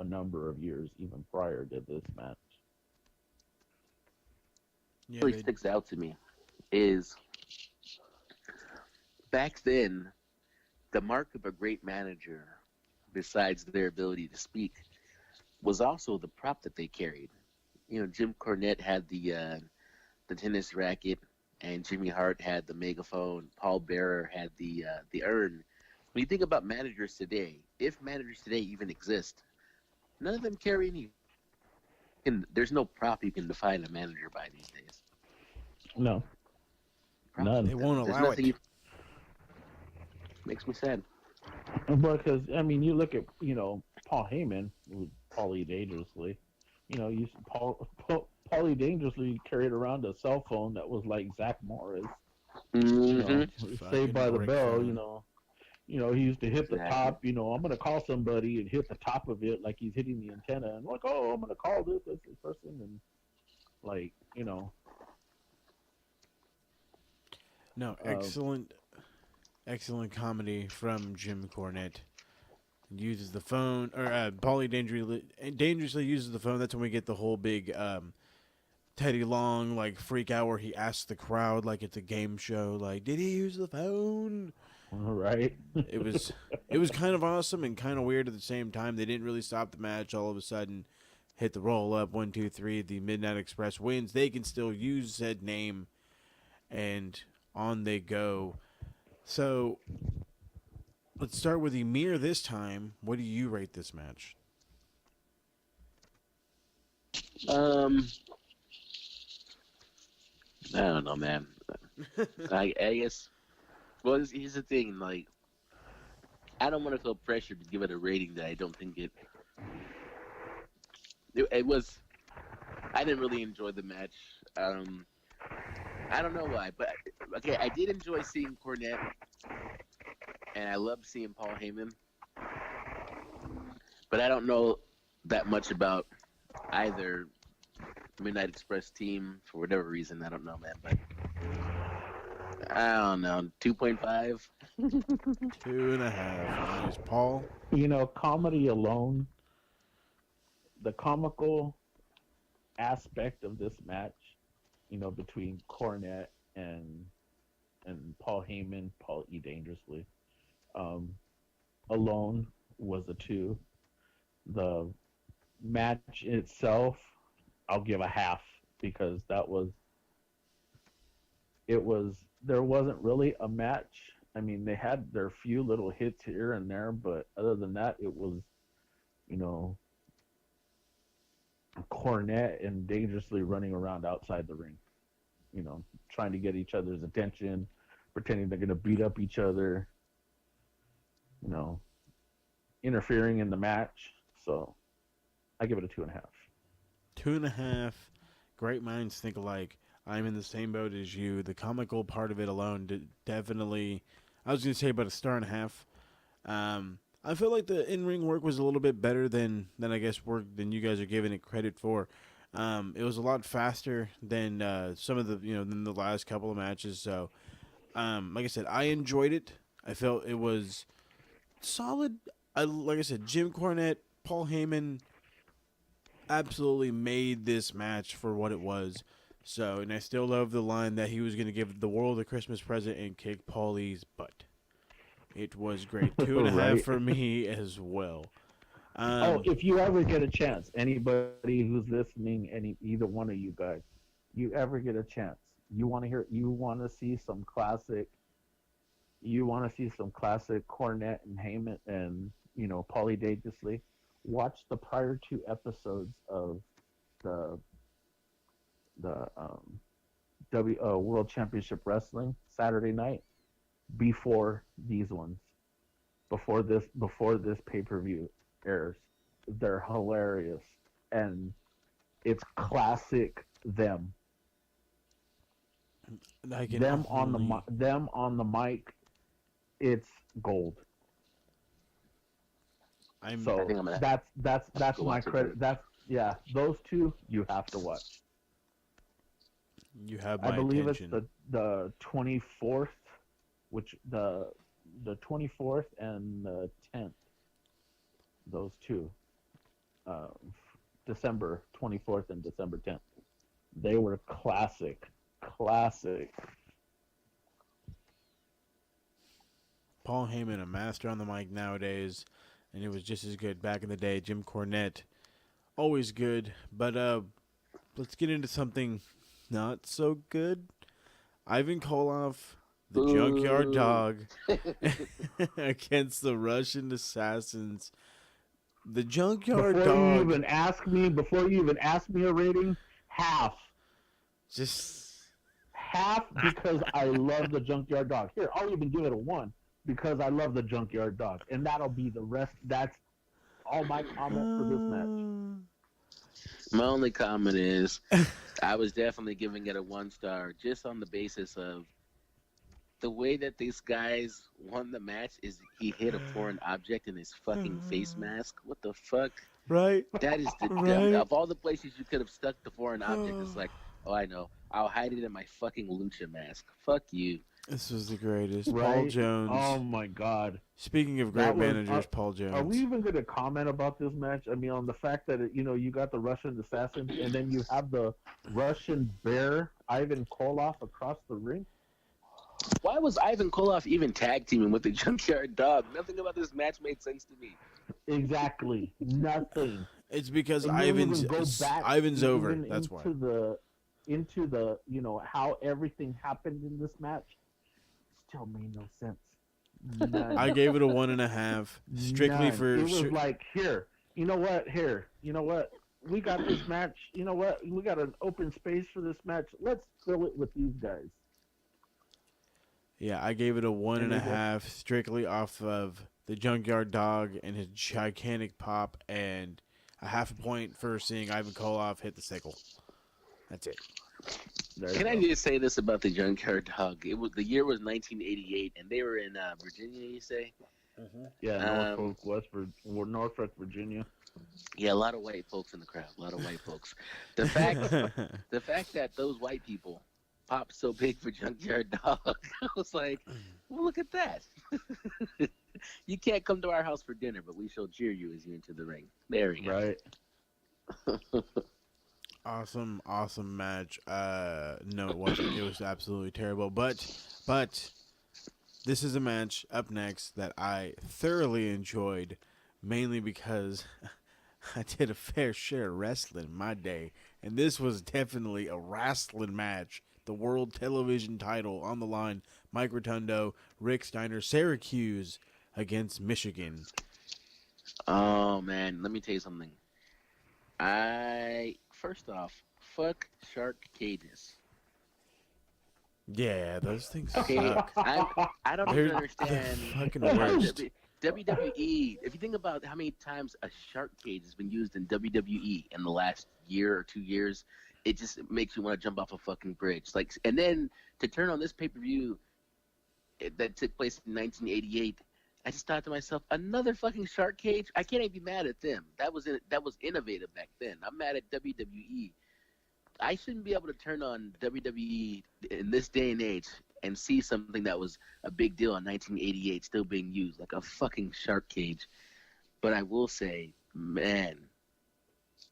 a number of years, even prior to this match. Yeah, What really sticks out to me is back then, the mark of a great manager, besides their ability to speak, was also the prop that they carried. Jim Cornette had the tennis racket, and Jimmy Hart had the megaphone. Paul Bearer had the urn. When you think about managers today, if managers today even exist, none of them carry any. There's no prop you can define a manager by these days. No. None. They won't allow it. Makes me sad. Because you look at Paul Heyman, Paulie Dangerously. Paulie Dangerously carried around a cell phone that was like Zach Morris. Saved by the Bell. He used to hit the top. I'm gonna call somebody and hit the top of it like he's hitting the antenna, and like, oh, I'm gonna call this person, and like No, excellent comedy from Jim Cornette. Uses the phone, or Paulie dangerously uses the phone. That's when we get the whole big Teddy Long freak out where he asks the crowd like it's a game show, like, did he use the phone? All right. It was kind of awesome and kind of weird at the same time. They didn't really stop the match. All of a sudden, hit the roll up 1, 2, 3. The Midnight Express wins. They can still use said name, and on they go. So let's start with Emir this time. What do you rate this match? I don't know, man. I guess. Well, here's the thing. I don't want to feel pressure to give it a rating that I don't think it was. I didn't really enjoy the match. I don't know why, but okay, I did enjoy seeing Cornette, and I loved seeing Paul Heyman. But I don't know that much about either Midnight Express team for whatever reason. I don't know, man. But I don't know, 2.5. 2.5. Nice, Paul. Comedy alone, the comical aspect of this match, between Cornette and Paul Heyman, Paul E. Dangerously, alone was a 2. The match itself, I'll give a half, because there wasn't really a match. They had their few little hits here and there, but other than that, it was, Cornette and Dangerously running around outside the ring, trying to get each other's attention, pretending they're going to beat up each other, you know, interfering in the match. So I give it a 2.5. 2.5. Great minds think alike. I'm in the same boat as you. The comical part of it alone definitely. I was going to say about a 1.5 stars. I feel like the in-ring work was a little bit better than I guess than you guys are giving it credit for. It was a lot faster than some of the than the last couple of matches. So, like I said, I enjoyed it. I felt it was solid. Like I said, Jim Cornette, Paul Heyman absolutely made this match for what it was. So, and I still love the line that he was going to give the world a Christmas present and kick Paulie's butt. It was great. 2.5 Right. for me as well. If you ever get a chance, anybody who's listening, either one of you guys, you ever get a chance, you want to see some classic Cornette and Heyman and Paulie Dangerously, watch the prior 2 episodes of the World Championship Wrestling Saturday night before these ones, before this pay-per-view airs. They're hilarious, and it's classic them. Them on the mic, it's gold. So that's my credit. Those 2 you have to watch. You have my I believe attention. it's the 24th, which the 24th and the 10th. Those 2, December 24th and December 10th. They were classic. Paul Heyman, a master on the mic nowadays, and it was just as good back in the day. Jim Cornette, always good. But let's get into something not so good. Ivan Koloff, the Junkyard Dog, against the Russian Assassins. The Junkyard Dog. Before you even ask me a rating, half. Just half because I love the Junkyard Dog. Here, I'll even give it a 1 because I love the Junkyard Dog, and that'll be the rest. That's all my comment for this match. My only comment is, I was definitely giving it a 1 star just on the basis of the way that these guys won the match. Is he hit a foreign object in his fucking face mask? What the fuck? Right. That is the Right. of all the places you could have stuck the foreign object. It's like, oh, I know. I'll hide it in my fucking lucha mask. Fuck you. This was the greatest. Right? Paul Jones. Oh my God. Speaking of great managers, Paul Jones. Are we even going to comment about this match? I mean, on the fact that you got the Russian assassin, and then you have the Russian bear Ivan Koloff across the ring. Why was Ivan Koloff even tag teaming with the Junkyard Dog? Nothing about this match made sense to me. Exactly. Nothing. It's because And Ivan's over. even That's why. Into the how everything happened in this match still made no sense. None. I gave it a 1.5, strictly None. for. It was like, here, you know what? We got this match. You know what? We got an open space for this match. Let's fill it with these guys. Yeah, I gave it a 1.5, strictly off of the Junkyard Dog and his gigantic pop, and a 0.5 point for seeing Ivan Koloff hit the sickle. That's it. Can I just say this about the Junkyard Dog? The year was 1988, and they were in Virginia. You say? Yeah, Norfolk, Virginia. Yeah, a lot of white folks in the crowd. A lot of white folks. The fact that those white people popped so big for Junkyard Dog, I was like, well, look at that. You can't come to our house for dinner, but we shall cheer you as you enter the ring. There we go. Right. Awesome match. No, it wasn't. It was absolutely terrible. But this is a match up next that I thoroughly enjoyed, mainly because I did a fair share of wrestling in my day, and this was definitely a wrestling match. The World Television title on the line. Mike Rotundo, Rick Steiner, Syracuse against Michigan. Oh, man. Let me tell you something. First off, fuck shark cages. Yeah, those things Okay, suck. I don't They're even the understand fucking how worst. WWE. If you think about how many times a shark cage has been used in WWE in the last year or 2 years, it just makes you want to jump off a fucking bridge. Like, and then to turn on this pay-per-view that took place in 1988, I just thought to myself, another fucking shark cage. I can't even be mad at them. That was innovative back then. I'm mad at WWE. I shouldn't be able to turn on WWE in this day and age and see something that was a big deal in 1988 still being used, like a fucking shark cage. But I will say, man,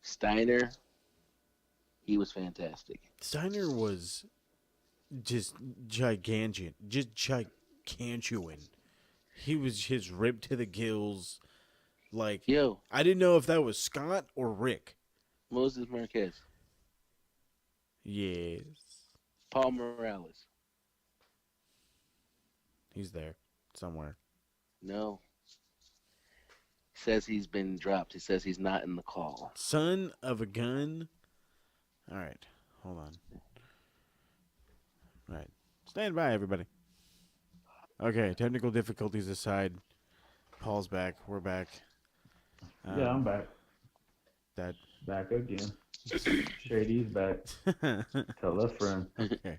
Steiner, he was fantastic. Steiner was just gigantic, just gigantuan. He was his ripped to the gills. Like, Yo, I didn't know if that was Scott or Rick. Moses Marquez, Yes, Paul Morales. he's there somewhere. No. Says he's been dropped. He says he's not in the call. Son of a gun. All right, hold on. All right, stand by, everybody. Okay, technical difficulties aside, Paul's back. We're back. Yeah, I'm back. That Back again. Shady's back. Tell a friend. okay.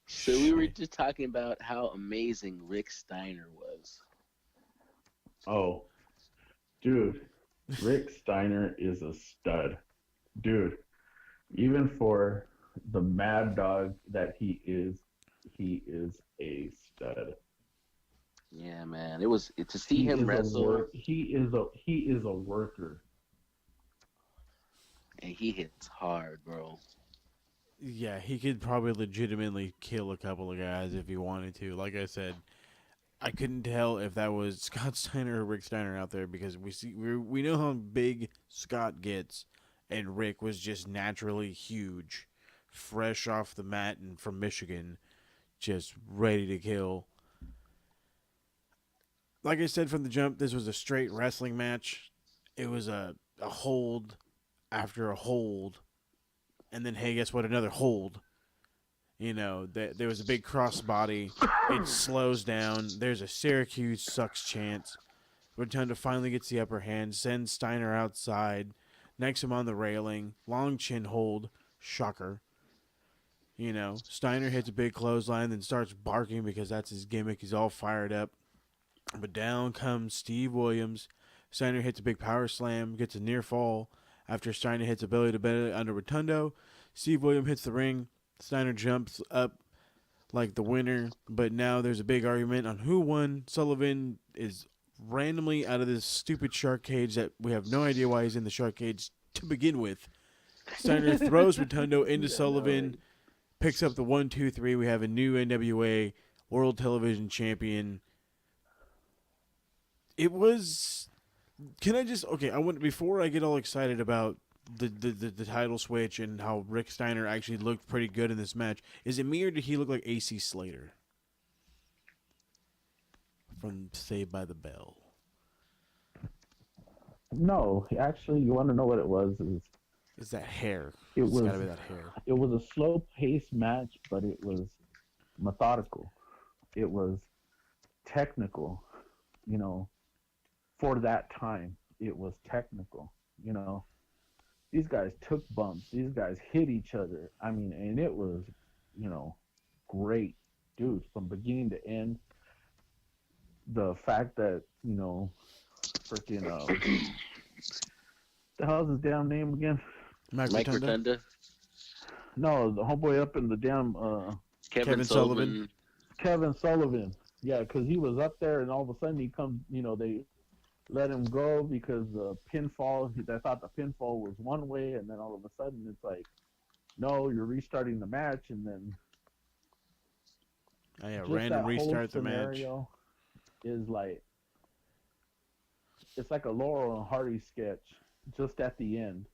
So we were just talking about how amazing Rick Steiner was. Oh, dude, Rick Steiner is a stud. Dude, even for the mad dog that he is a stud. Yeah, man. It was to see him wrestle. He is a worker. And he hits hard, bro. Yeah, he could probably legitimately kill a couple of guys if he wanted to. Like I said, I couldn't tell if that was Scott Steiner or Rick Steiner out there because we know how big Scott gets, and Rick was just naturally huge, fresh off the mat and from Michigan, just ready to kill. Like I said from the jump, this was a straight wrestling match. It was a hold after a hold, and then hey, guess what? Another hold. You know, there was a big crossbody. It slows down. There's a Syracuse sucks chance. Rotunda finally gets the upper hand, sends Steiner outside, knocks him on the railing, long chin hold, shocker. You know, Steiner hits a big clothesline, then starts barking because that's his gimmick. He's all fired up. But down comes Steve Williams. Steiner hits a big power slam, gets a near fall. After Steiner hits a belly to belly under Rotundo, Steve Williams hits the ring. Steiner jumps up like the winner, but now there's a big argument on who won. Sullivan is randomly out of this stupid shark cage that we have no idea why he's in the shark cage to begin with. Steiner throws Rotundo into Sullivan, picks up the 1, 2, 3. We have a new NWA World Television Champion. It was... Can I just... Okay, before I get all excited about the title switch and how Rick Steiner actually looked pretty good in this match, is Emir, did he look like AC Slater from Saved by the Bell? No, actually, you want to know what it was? Is that hair? It's gotta be that hair. It was a slow-paced match, but it was methodical. It was technical, you know. For that time, it was technical, you know. These guys took bumps. These guys hit each other. I mean, and it was, you know, great. Dude, from beginning to end, the fact that, you know, freaking, the hell's his damn name again? Mike Rotunda. No, the homeboy up in the damn, Kevin Sullivan. Kevin Sullivan. Yeah, because he was up there, and all of a sudden he comes, you know, they let him go because the pinfall, I thought the pinfall was one way, and then all of a sudden it's like, no, you're restarting the match, and then random restart the match. Is like, it's like a Laurel and Hardy sketch just at the end.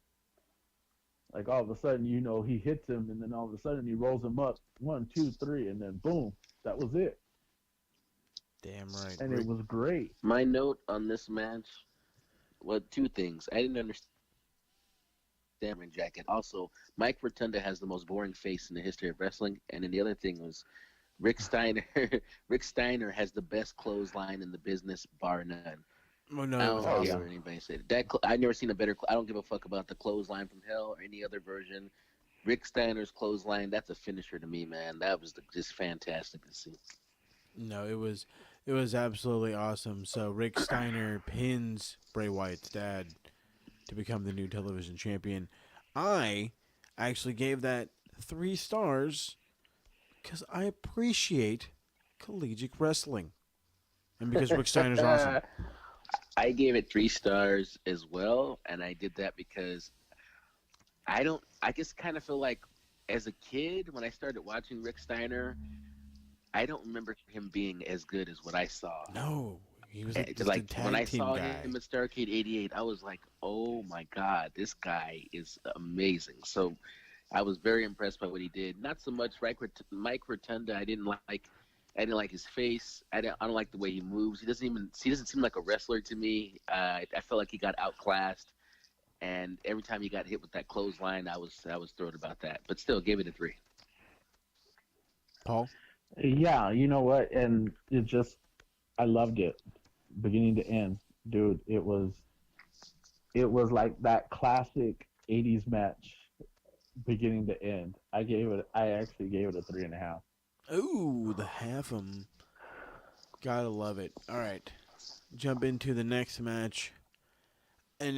Like all of a sudden, you know, he hits him, and then all of a sudden he rolls him up 1, 2, 3, and then boom, that was it. Damn right. And it was great. My note on this match, well, two things. I didn't understand damn jacket. Also, Mike Rotunda has the most boring face in the history of wrestling. And then the other thing was Rick Steiner. Rick Steiner has the best clothesline in the business, bar none. Oh no, I it was don't care awesome. what anybody said. I've never seen a better. I don't give a fuck about the clothesline from hell or any other version. Rick Steiner's clothesline, that's a finisher to me, man. That was just fantastic to see. No, it was absolutely awesome. So Rick Steiner pins Bray Wyatt's dad to become the new television champion. I actually gave that 3 stars because I appreciate collegiate wrestling, and because Rick Steiner's awesome. I gave it 3 stars as well, and I did that because I just kind of feel like as a kid when I started watching Rick Steiner, I don't remember him being as good as what I saw. No, he was Just just like a tag when I team saw guy. him at STARRCADE '88, I was like, "Oh my God, this guy is amazing!" So I was very impressed by what he did. Not so much Mike Rotunda. I didn't like his face. I don't like the way he moves. He doesn't seem like a wrestler to me. I felt like he got outclassed, and every time he got hit with that clothesline, I was thrilled about that. But still, gave it a 3. Paul? Yeah, you know what? And I loved it, beginning to end, dude. It was like that classic '80s match, beginning to end. I actually gave it a 3.5. Ooh, the half 'em. Gotta love it. All right, jump into the next match, and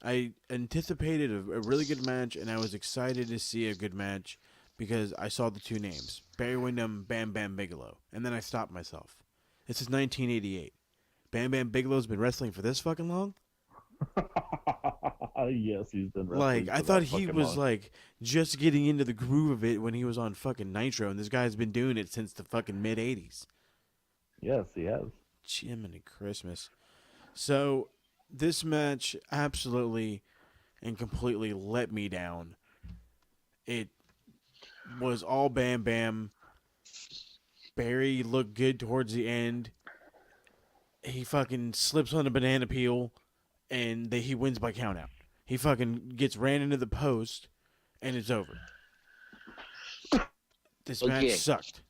I anticipated a really good match, and I was excited to see a good match because I saw the 2 names, Barry Windham, Bam Bam Bigelow, and then I stopped myself. This is 1988. Bam Bam Bigelow's been wrestling for this fucking long? Yes, he's been wrestling. Like, I for thought that he fucking was long. like just getting into the groove of it when he was on fucking Nitro, and this guy's been doing it since the fucking mid '80s. Yes, he has. Jiminy Christmas. So this match absolutely and completely let me down. It was all Bam Bam. Barry looked good towards the end. He fucking slips on a banana peel, and he wins by countout. He fucking gets ran into the post, and it's over. This match Okay. sucked.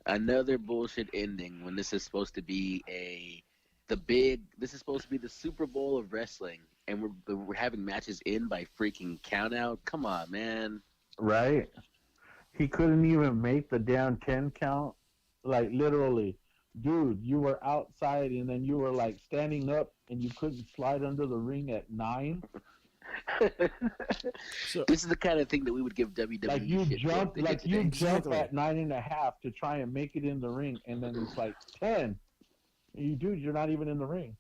Another bullshit ending when this is supposed to be this is supposed to be the Super Bowl of wrestling, and we're having matches end by freaking countout. Come on, man. Right? He couldn't even make the damn 10 count. Like, literally, dude, you were outside and then you were like standing up and you couldn't slide under the ring at 9. So This is the kind of thing that we would give WWE Like you shit for if jump, they did like today. you jump Exactly. at 9.5 to try and make it in the ring, and then it's like 10. You're not even in the ring.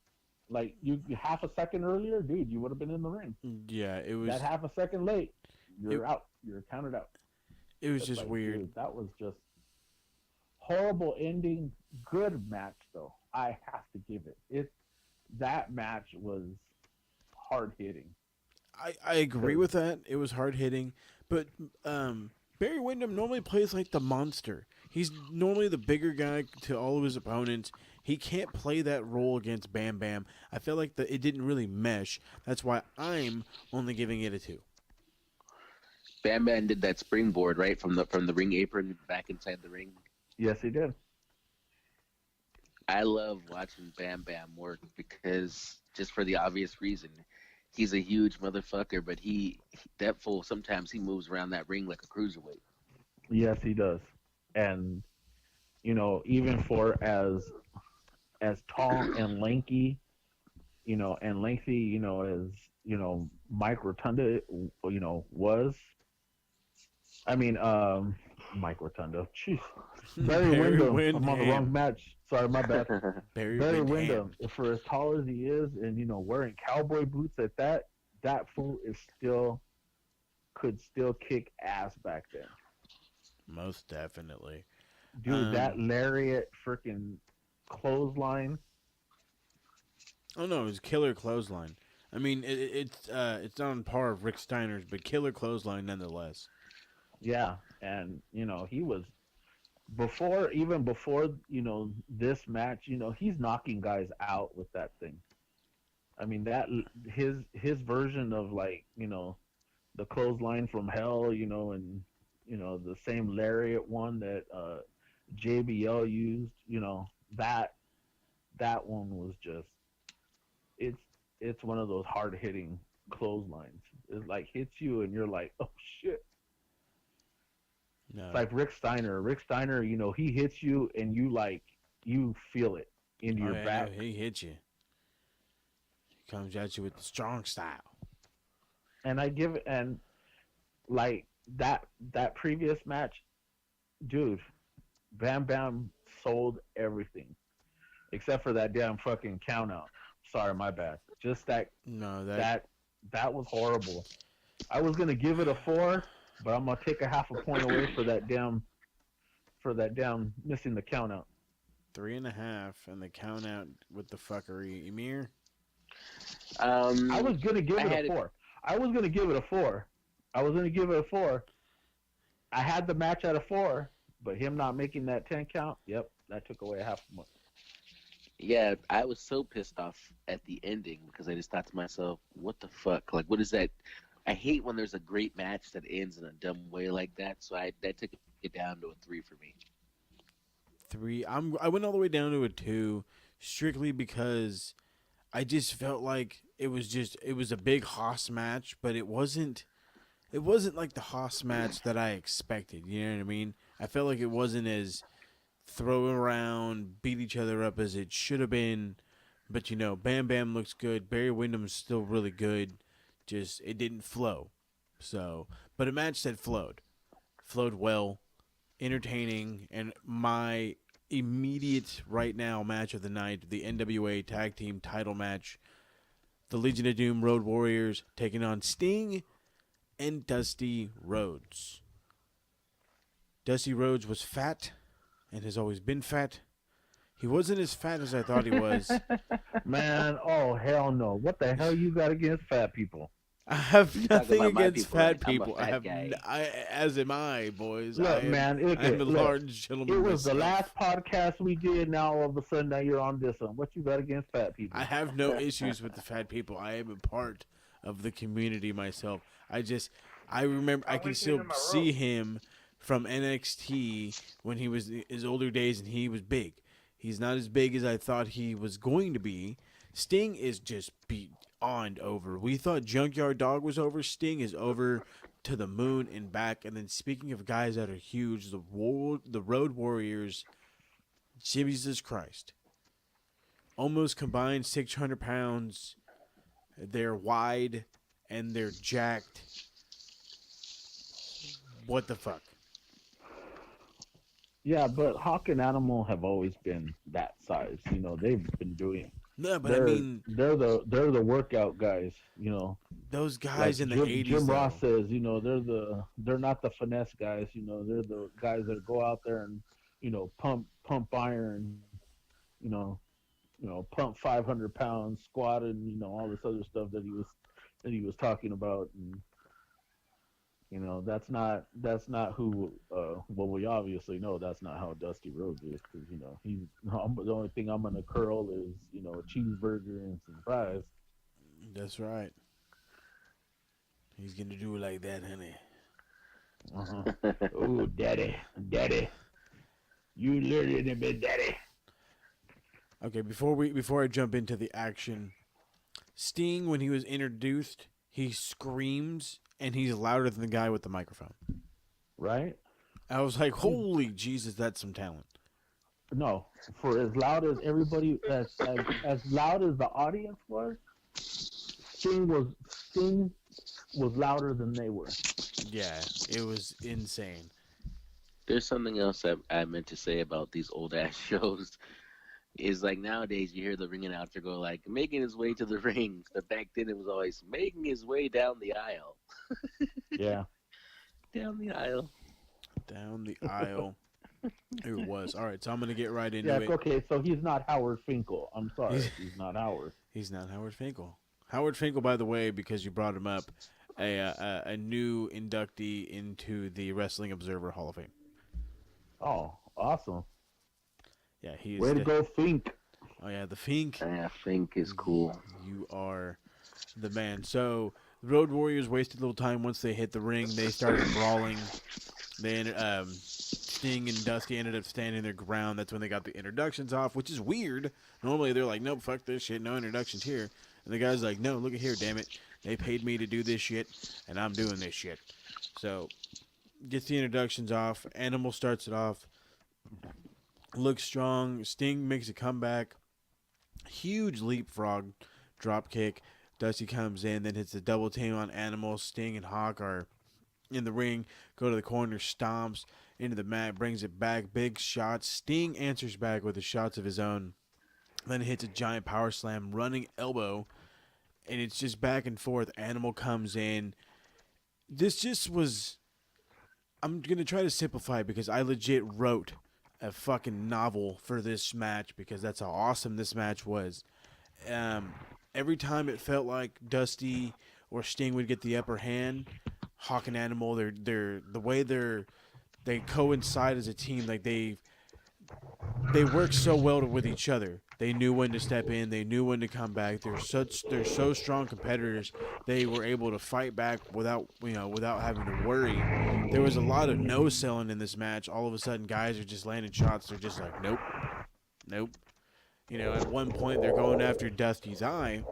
Like you half a second earlier, dude, you would have been in the ring. yeah, it was That half a second late, you're out. You're counted out. it was It's just like, weird. dude, that was just horrible ending. Good match though. I have to give it. That match was hard hitting. I agree with that. It was hard hitting, but Barry Windham normally plays like the monster. He's normally the bigger guy to all of his opponents. He can't play that role against Bam Bam. I feel like it didn't really mesh. That's why I'm only giving it a 2. Bam Bam did that springboard right from the ring apron back inside the ring. Yes, he did. I love watching Bam Bam work because just for the obvious reason, he's a huge motherfucker, but that fool sometimes he moves around that ring like a cruiserweight. Yes, he does. And even for as tall and lanky, and lengthy, as Mike Rotunda, was. I mean, Mike Rotunda. Jeez. Barry Windham. I'm on the wrong match. Sorry, my bad. Barry Windham. For as tall as he is, and wearing cowboy boots at that fool could still kick ass back then. Most definitely. Dude, that lariat freaking clothesline. Oh no, it was killer clothesline. I mean, it's not on par with Rick Steiner's, but killer clothesline nonetheless. Yeah, and he was before this match. He's knocking guys out with that thing. I mean that his version of like the clothesline from hell, and the same lariat one that JBL used, that one was just it's it's one of those hard hitting clotheslines. It like hits you and you're like, oh shit. No. It's like Rick Steiner. Rick Steiner, he hits you and you feel it in your back. No, he hits you. He comes at you with the strong style. And like that previous match, dude, Bam Bam sold everything except for that damn fucking count out. Sorry, my bad. Just that was horrible. I was gonna give it a 4, but I'm gonna take a half a point away for that damn missing the count out. 3.5 and the count out with the fuckery. Emir? I was gonna give it a 4. I was gonna give it a 4. I had the match at a 4, but him not making that 10 count, yep, that took away a half a point. Yeah, I was so pissed off at the ending because I just thought to myself, what the fuck? Like, what is that? I hate when there's a great match that ends in a dumb way like that, so that took it down to a 3 for me. 3. I went all the way down to a 2 strictly because I just felt like it was a big Haas match, but it wasn't like the Haas match that I expected. You know what I mean? I felt like it wasn't as throw around, beat each other up as it should have been. But Bam Bam looks good. Barry Windham's still really good. Just it didn't flow. So, but a match that flowed well, entertaining, and my immediate right now match of the night, the NWA Tag Team Title match, the Legion of Doom Road Warriors taking on Sting and Dusty Rhodes. Dusty Rhodes was fat and has always been fat. He wasn't as fat as I thought he was. Man, oh hell no! What the hell you got against fat people? I have nothing against people, fat right? I'm a people. fat guy. As am I, boys. Look, I'm a large gentleman. It was the myself. last podcast we did. Now all of a sudden, now you're on this one. What you got against fat people? I have no issues with the fat people. I am a part of the community myself. I remember I can still see him from NXT when he was his older days and he was big. He's not as big as I thought he was going to be. Sting is just beyond over. We thought Junkyard Dog was over. Sting is over to the moon and back. And then speaking of guys that are huge, the Road Warriors, Jesus Christ. Almost combined 600 pounds. They're wide and they're jacked. What the fuck? Yeah, but Hawk and Animal have always been that size. They've been doing. No, but they're the workout guys. Those guys like in the 80s. Jim Ross says, they're not the finesse guys. They're the guys that go out there and pump iron. Pump 500 pounds, squat, and all this other stuff that he was talking about. And that's not who. Well, we obviously know that's not how Dusty Rhodes is, because he's the only thing I'm gonna curl is a cheeseburger and some fries. That's right. He's gonna do it like that, honey. Oh, daddy, you learned a bit, daddy. Okay, before I jump into the action, Sting, when he was introduced, he screams and he's louder than the guy with the microphone. Right? I was like, holy Jesus, that's some talent. No, for as loud as everybody, as loud as the audience was, Sting was louder than they were. Yeah, it was insane. There's something else I meant to say about these old ass shows. Is like nowadays you hear the ring announcer go like making his way to the ring, but back then it was always making his way down the aisle. Yeah. Down the aisle. Down the aisle. It was. All right, so I'm going to get right into it. Okay, so he's not Howard Finkel. I'm sorry, he's not Howard. He's not Howard Finkel. Howard Finkel, by the way, because you brought him up, a new inductee into the Wrestling Observer Hall of Fame. Oh, awesome. Yeah, he's way to go, Fink. Oh yeah, the Fink. Yeah, Fink is cool. You are the man. So the Road Warriors wasted a little time once they hit the ring. They started brawling. They ended, Sting and Dusty ended up standing their ground. That's when they got the introductions off, which is weird. Normally they're like, nope, fuck this shit, no introductions here. And the guy's like, no, look at here, damn it. They paid me to do this shit, and I'm doing this shit. So gets the introductions off. Animal starts it off. Looks strong. Sting makes a comeback. Huge leapfrog drop kick. Dusty comes in, then hits the double team on Animal. Sting and Hawk are in the ring. Go to the corner, stomps into the mat, brings it back. Big shots. Sting answers back with the shots of his own. Then hits a giant power slam, running elbow, and it's just back and forth. Animal comes in. This just was... I'm going to try to simplify it because I legit wrote a fucking novel for this match because that's how awesome this match was. Every time it felt like Dusty or Sting would get the upper hand, Hawk and Animal, they're the way they coincide as a team. Like they work so well with each other. They knew when to step in. They knew when to come back. They're so strong competitors. They were able to fight back without having to worry. There was a lot of no selling in this match. All of a sudden, guys are just landing shots. They're just like, nope. At one point, they're going after Dusty's eye,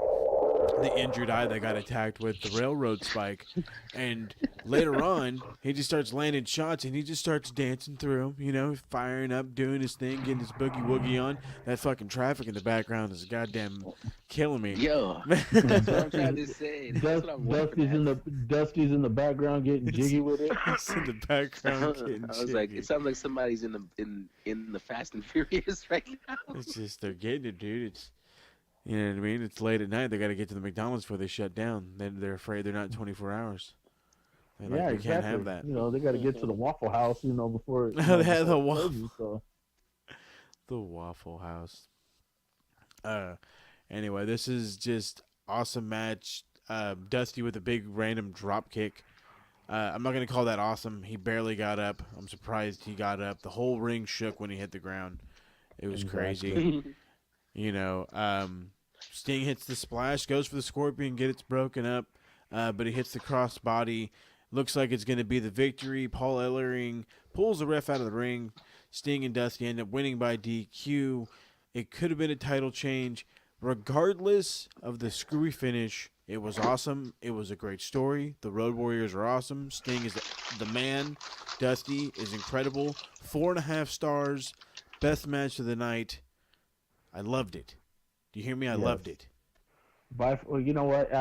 the injured eye that got attacked with the railroad spike. And later on, he just starts landing shots, and he just starts dancing through them, firing up, doing his thing, getting his boogie-woogie on. That fucking traffic in the background is goddamn killing me. Yo, that's what I'm trying to say. That's what I'm Dusty's in the background getting jiggy with it. He's in the background getting I was like, it sounds like somebody's in the Fast and Furious right now. It's just, they're getting it, dude. It's... You know what I mean? It's late at night. They got to get to the McDonald's before they shut down. Then they're afraid they're not 24 hours. They're like, we exactly. can't have that. They got to get to the Waffle House, before. They had the waffle. So. The Waffle House. Anyway, this is just awesome match. Dusty with a big random drop kick. I'm not gonna call that awesome. He barely got up. I'm surprised he got up. The whole ring shook when he hit the ground. It was crazy. Sting hits the splash, goes for the scorpion, gets broken up, but he hits the crossbody. Looks like it's going to be the victory. Paul Ellering pulls the ref out of the ring. Sting and Dusty end up winning by DQ. It could have been a title change. Regardless of the screwy finish, it was awesome. It was a great story. The Road Warriors are awesome. Sting is the man. Dusty is incredible. 4.5 stars. Best match of the night. I loved it. Do you hear me? I loved it. Well, you know what?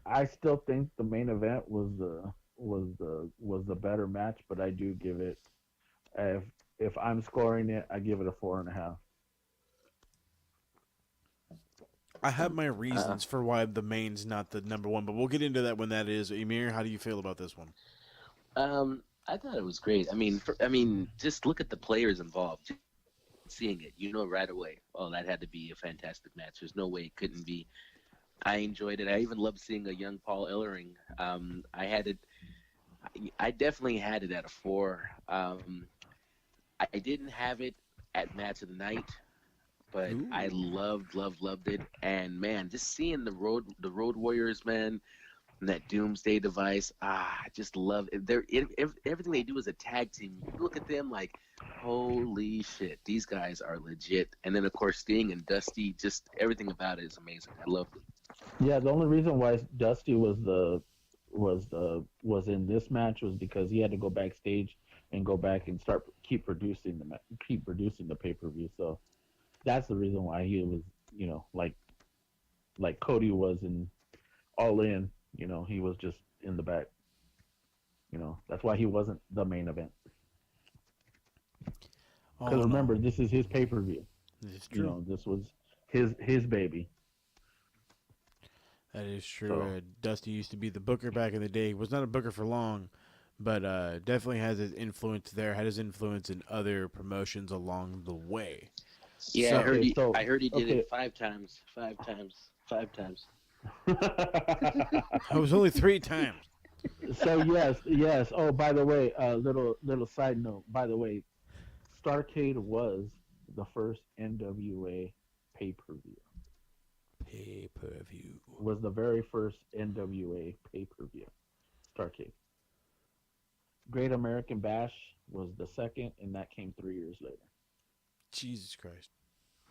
I still think the main event was the better match, but I do give it. If I'm scoring it, I give it a 4.5. I have my reasons for why the main's not the number one, but we'll get into that when that is. Emir, how do you feel about this one? I thought it was great. I mean, just look at the players involved. Seeing it, right away. Oh, that had to be a fantastic match. There's no way it couldn't be. I enjoyed it. I even loved seeing a young Paul Ellering. I definitely had it at a 4. I didn't have it at match of the night, but ooh. I loved it. And man, just seeing the Road Warriors, man, and that Doomsday device, I just love it. Everything they do is a tag team. You look at them like, holy shit, these guys are legit. And then of course Sting and Dusty, just everything about it is amazing. I loved it. Yeah, the only reason why Dusty was in this match was because he had to go backstage and go back and keep producing the pay-per-view. So that's the reason why he was, like Cody was in All In. He was just in the back. That's why he wasn't the main event. Because remember, this is his pay-per-view. This is true. This was his baby. That is true. So, Dusty used to be the booker back in the day. He was not a booker for long, but definitely has his influence there. Had his influence in other promotions along the way. Yeah, so, I heard he did it 5 times. 5 times. It was only 3 times. So yes. Oh, by the way, little side note. By the way, STARRCADE was the first NWA pay-per-view. Pay-per-view. Was the very first NWA pay-per-view. STARRCADE. Great American Bash was the second, and that came 3 years later. Jesus Christ.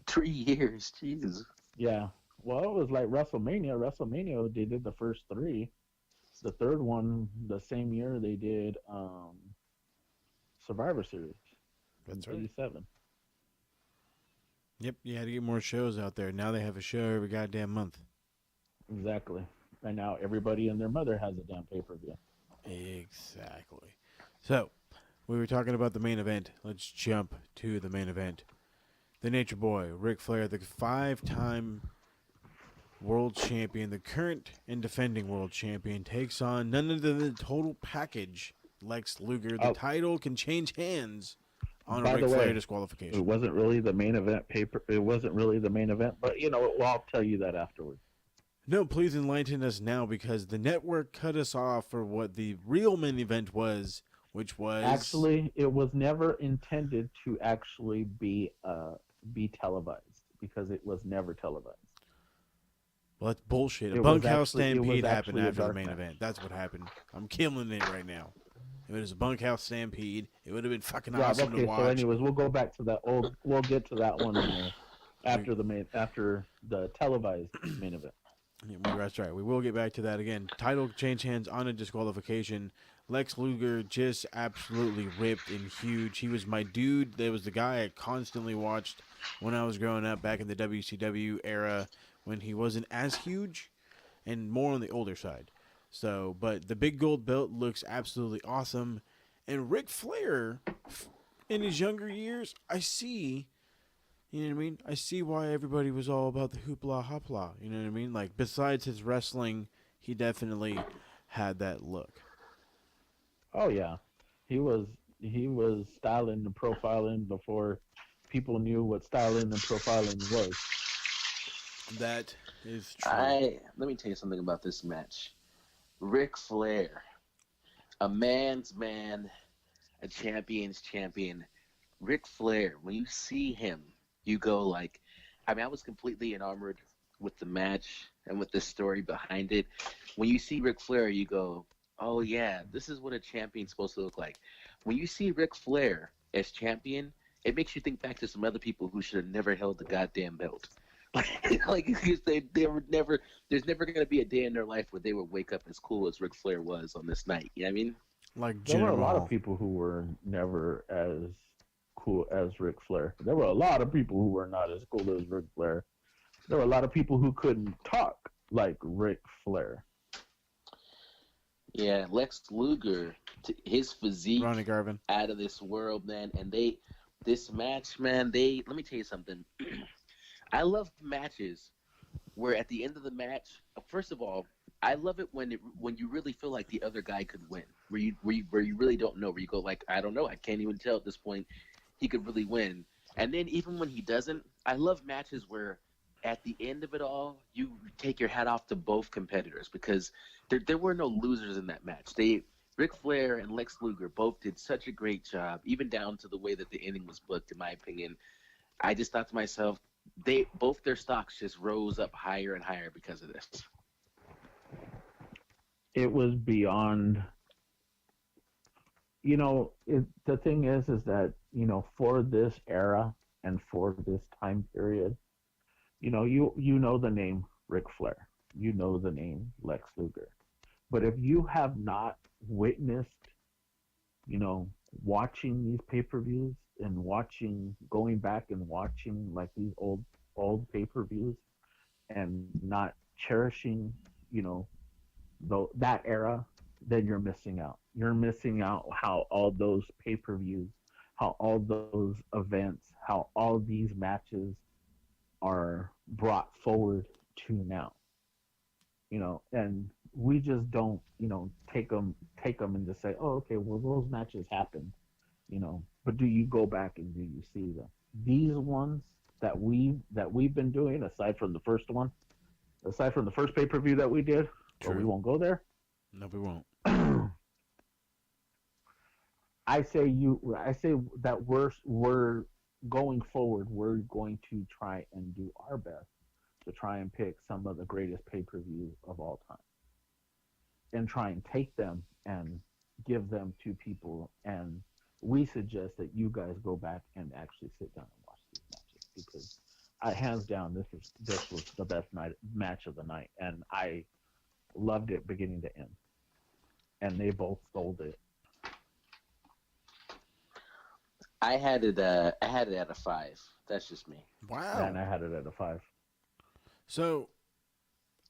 3 years, Jesus. Yeah. Well, it was like WrestleMania. WrestleMania, they did the first three. The third one, the same year, they did Survivor Series. That's in right. 87. Yep, you had to get more shows out there. Now they have a show every goddamn month. Exactly. And now everybody and their mother has a damn pay-per-view. Exactly. So, we were talking about the main event. Let's jump to the main event. The Nature Boy, Ric Flair, the 5-time world champion, the current and defending world champion, takes on none other than the total package, Lex Luger. The title can change hands on a Ric Flair disqualification. It wasn't really the main event It wasn't really the main event, but you know, well, I'll tell you that afterwards. No, please enlighten us now, because the network cut us off for what the real main event was, which was... Actually, it was never intended to actually be televised, because it was never televised. Well, that's bullshit. A It was bunkhouse actually- it was stampede happened actually a after the dark main match. event. That's what happened. I'm killing it right now. If it was a bunkhouse stampede, it would have been fucking Yeah, awesome okay, to watch. so anyways, we'll go back to that. We'll get to that one after the televised main event. Yeah, that's right. We will get back to that again. Title change hands on a disqualification. Lex Luger just absolutely ripped and huge. He was my dude. There was the guy I constantly watched when I was growing up back in the WCW era, when he wasn't as huge and more on the older side. So, but the big gold belt looks absolutely awesome. And Ric Flair, in his younger years, I see, you know what I mean? I see why everybody was all about the hoopla hopla. You know what I mean? Like, besides his wrestling, he definitely had that look. Oh yeah, he was styling and profiling before people knew what styling and profiling was. That is true. Let me tell you something about this match. Ric Flair, a man's man, a champion's champion. Ric Flair, when you see him, you go like, I mean, I was completely enamored with the match and with the story behind it. When you see Ric Flair, you go, oh yeah, this is what a champion's supposed to look like. When you see Ric Flair as champion, it makes you think back to some other people who should have never held the goddamn belt. Like they were never. There's never gonna be a day in their life where they would wake up as cool as Ric Flair was on this night. You know what I mean? Like there were a lot of people who were never as cool as Ric Flair. There were a lot of people who were not as cool as Ric Flair. There were a lot of people who couldn't talk like Ric Flair. Yeah, Lex Luger, his physique, Ronnie Garvin, out of this world, man. And this match, man. Let me tell you something. I love matches where at the end of the match, first of all, I love it when you really feel like the other guy could win, where you really don't know, where you go like, I don't know, I can't even tell at this point, he could really win. And then even when he doesn't, I love matches where at the end of it all, you take your hat off to both competitors, because there were no losers in that match. Ric Flair and Lex Luger both did such a great job, even down to the way that the ending was booked, in my opinion. I just thought to myself, both their stocks just rose up higher and higher because of this. It was beyond, the thing is that, for this era and for this time period, you know the name Ric Flair, you know the name Lex Luger. But if you have not witnessed, watching these pay-per-views and going back and watching like these old pay-per-views and not cherishing, that era, then you're missing out. You're missing out how all those pay-per-views, how all those events, how all these matches are brought forward to now. And we just don't, take them and just say, oh, okay, well, those matches happened, but do you go back and do you see them? These ones that we've been doing, aside from the first pay-per-view that we did, but we won't go there. No, we won't. I say that we're going forward, we're going to try and do our best to try and pick some of the greatest pay-per-views of all time and try and take them and give them to people. And we suggest that you guys go back and actually sit down and watch these matches because, hands down, this was the best match of the night, and I loved it beginning to end. And they both sold it. I had it at a 5. That's just me. Wow. And I had it at a 5. So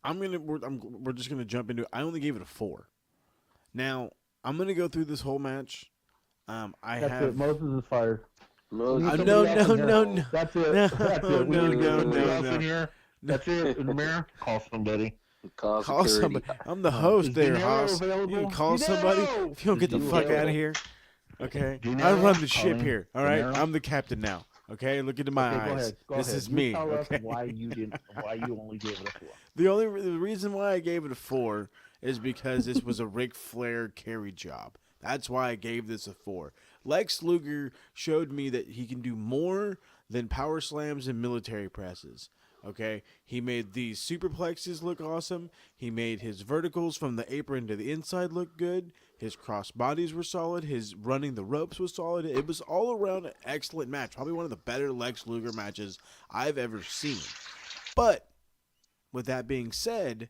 we're just gonna jump into it. I only gave it a 4. Now I'm gonna go through this whole match. That's it. Moses is fired. No. That's it. No. That's it. No. That's it. Emir, call somebody. Call somebody. I'm the host there, Haas. You can call somebody if you don't get the fuck out of here. Okay, I run the ship here. All right, I'm the captain now. Okay, look into my eyes. This is me. Tell us okay, why you only gave it a 4. the reason why I gave it a 4 is because this was a Ric Flair carry job. That's why I gave this a 4. Lex Luger showed me that he can do more than power slams and military presses. Okay, he made these superplexes look awesome. He made his verticals from the apron to the inside look good. His cross bodies were solid. His running the ropes was solid. It was all around an excellent match. Probably one of the better Lex Luger matches I've ever seen. But with that being said,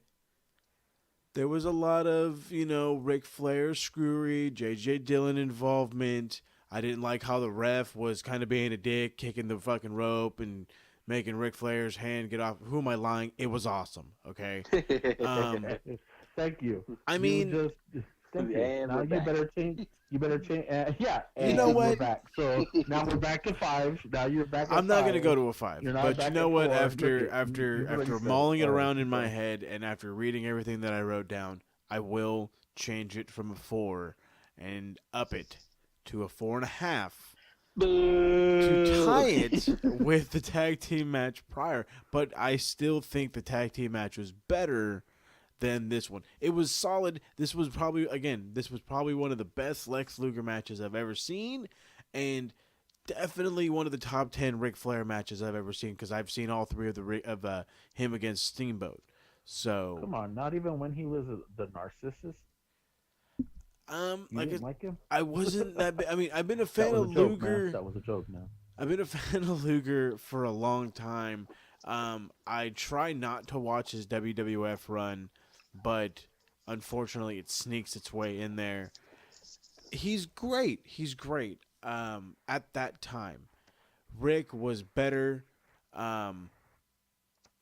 there was a lot of, Ric Flair screwery, J.J. Dillon involvement. I didn't like how the ref was kind of being a dick, kicking the fucking rope and making Ric Flair's hand get off. Who am I lying? It was awesome, okay? Thank you. I mean... Thank you. Now you better change. Yeah. You know what? We're back. So now we're back to 5. Now you're back. I'm not going to go to a 5. But you know what? 4. After mauling it around in my head and after reading everything that I wrote down, I will change it from a 4 and up it to a 4.5 to tie it with the tag team match prior. But I still think the tag team match was better than this one. It was solid. This was probably one of the best Lex Luger matches I've ever seen, and definitely one of the top 10 Ric Flair matches I've ever seen because I've seen all 3 of him against Steamboat. So come on, not even when he was the narcissist. You didn't like him? I wasn't that. I mean, I've been a fan of Luger. That was a joke, man. I've been a fan of Luger for a long time. I try not to watch his WWF run, but unfortunately it sneaks its way in there. He's great. At that time, Rick was better. Like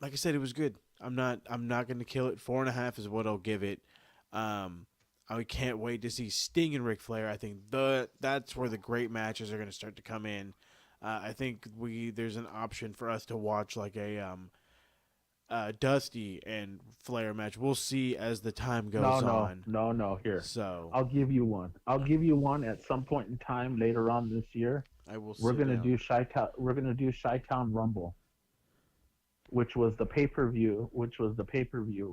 I said, it was good. I'm not going to kill it. 4.5 is what I'll give it. I can't wait to see Sting and Ric Flair. I think that's where the great matches are going to start to come in. I think there's an option for us to watch like a Dusty and Flair match. We'll see as the time goes on. No. Here, so I'll give you one. At some point in time later on this year. I will. We're gonna do Chi-Town. We're gonna do Chi-Town Rumble, which was the pay-per-view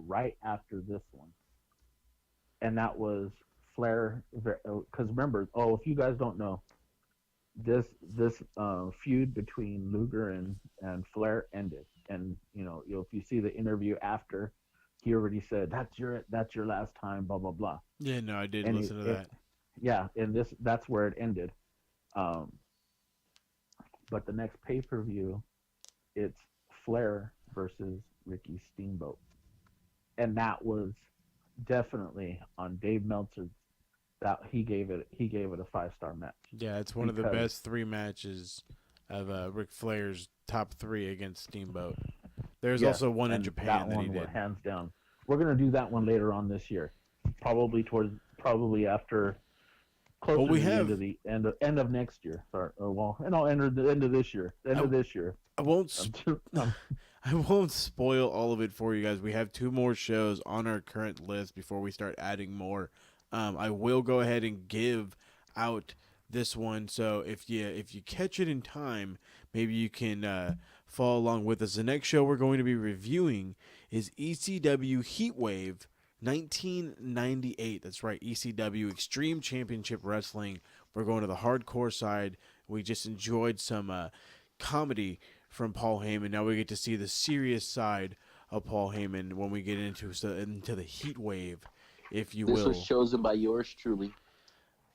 right after this one, and that was Flair. Because remember, if you guys don't know, this feud between Luger and Flair ended. And if you see the interview after, he already said that's your last time, blah blah blah. Yeah, no, I did listen to that. Yeah, and that's where it ended. But the next pay-per-view, it's Flair versus Ricky Steamboat, and that was definitely on Dave Meltzer. That he gave it a 5-star match. Yeah, it's one of the best 3 matches of Ric Flair's top 3 against Steamboat. There's also one in Japan that he did. Hands down. We're gonna do that one later on this year, probably after closer to the end of next year. Sorry, end of this year. I won't spoil all of it for you guys. We have 2 more shows on our current list before we start adding more. I will go ahead and give out this one, so if you catch it in time, maybe you can follow along with us. The next show we're going to be reviewing is ECW Heatwave 1998. That's right, ECW Extreme Championship Wrestling We're going to the hardcore side. We just enjoyed some comedy from Paul Heyman. Now we get to see the serious side of Paul Heyman when we get into the heat wave, if you will. This was chosen by yours truly.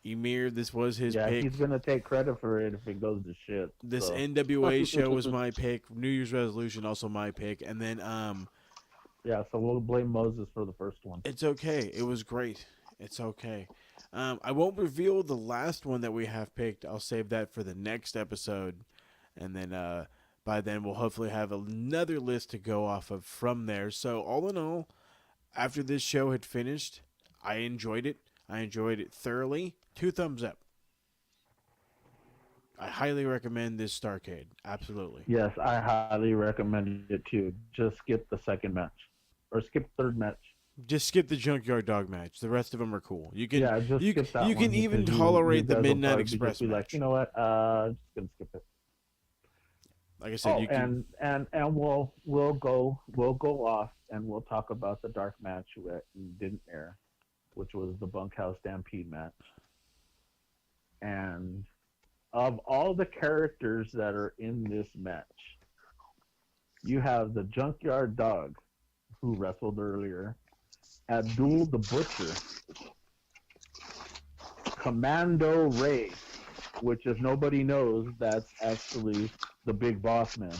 Emir, this was his Yeah, pick. he's gonna take credit for it if it goes to shit. This so. NWA show was my pick. New Year's resolution also my pick, and then Yeah, so we'll blame Moses for the first one. it's okay. It was great. It's okay. I won't reveal the last one that we have picked. I'll save that for the next episode, and then by then we'll hopefully have another list to go off of from there. So all in all, after this show had finished, I enjoyed it. I enjoyed it thoroughly. 2 thumbs up. I highly recommend this STARRCADE. Absolutely. Yes, I highly recommend it too. Just skip the second match, or skip the third match. Just skip the Junkyard Dog match. The rest of them are cool. You can skip that you one can even because tolerate the guys will Midnight probably Express just be match. like, you know what? Just gonna skip it. Like I said, you can. And we'll go off and we'll talk about the dark match that didn't air, which was the Bunkhouse Stampede match. And of all the characters that are in this match, you have the Junkyard Dog, who wrestled earlier, Abdul the Butcher, Commando Ray, which if nobody knows, that's actually the Big Boss Man.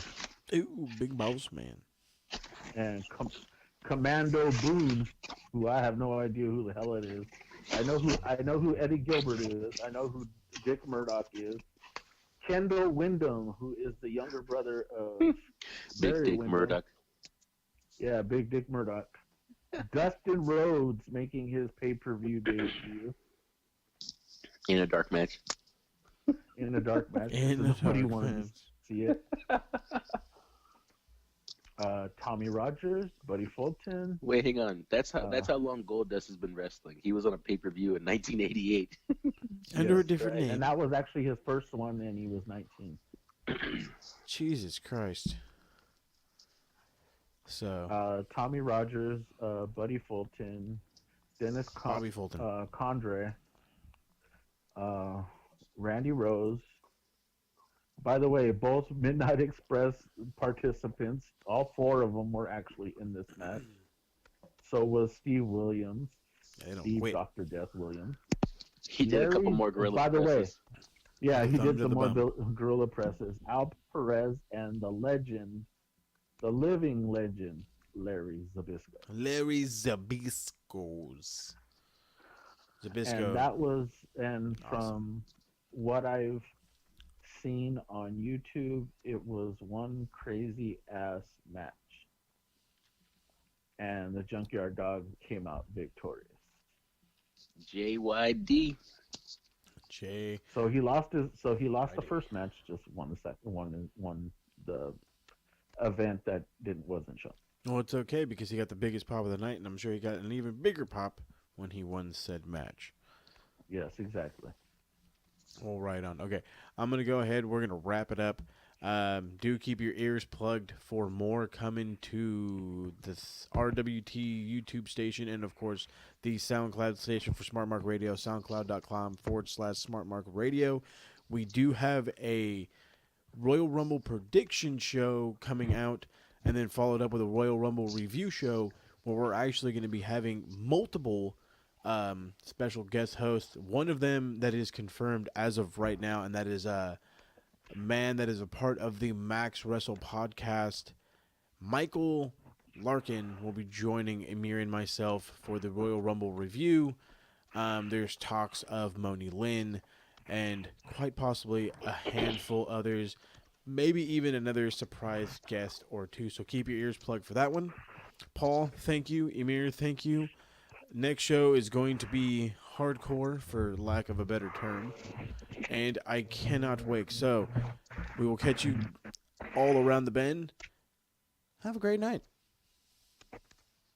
Ooh, Big Boss Man. And Commando Boone, who I have no idea who the hell it is. I know who Eddie Gilbert is. I know who Dick Murdoch is. Kendall Windham, who is the younger brother of Big Barry Dick Windham. Murdoch. Yeah, Big Dick Murdoch. Dustin Rhodes making his pay-per-view debut In a dark match. in a dark match. In a Nobody dark wanted match. to see it. Tommy Rogers, Buddy Fulton. Wait, hang on. That's how long Goldust has been wrestling. He was on a pay-per-view in 1988. Under a different right. name. And that was actually his first one, and he was 19. Jesus Christ. So. Tommy Rogers, Buddy Fulton, Dennis Bobby Fulton. Condre, Randy Rose. By the way, both Midnight Express participants, all 4 of them were actually in this match. So was Steve Williams, Dr. Death Williams. He did a couple more gorilla By the way, presses. yeah, he did some more bum. gorilla presses. Al Perez and the legend, the living legend, Larry Zbyszko. Larry Zbyszko. And that was, and Awesome. from what I've seen on YouTube, it was one crazy ass match. And the Junkyard Dog came out victorious. JYD. So he lost the first match, just won the second, won the event that wasn't shown. Well, it's okay because he got the biggest pop of the night, and I'm sure he got an even bigger pop when he won said match. Yes, exactly. Well, right on. Okay, I'm going to go ahead. We're going to wrap it up. Do keep your ears plugged for more coming to this RWT YouTube station and, of course, the SoundCloud station for Smart Mark Radio, soundcloud.com/Smart Mark Radio. We do have a Royal Rumble prediction show coming out and then followed up with a Royal Rumble review show where we're actually going to be having multiple special guest hosts. One of them that is confirmed as of right now, and that is a man that is a part of the Max Wrestle podcast. Michael Larkin will be joining Emir and myself for the Royal Rumble review. There's talks of Moni Lynn and quite possibly a handful others, maybe even another surprise guest or two. So keep your ears plugged for that one. Paul, thank you. Emir, thank you. Next show is going to be hardcore, for lack of a better term, and I cannot wait. So we will catch you all around the bend. Have a great night.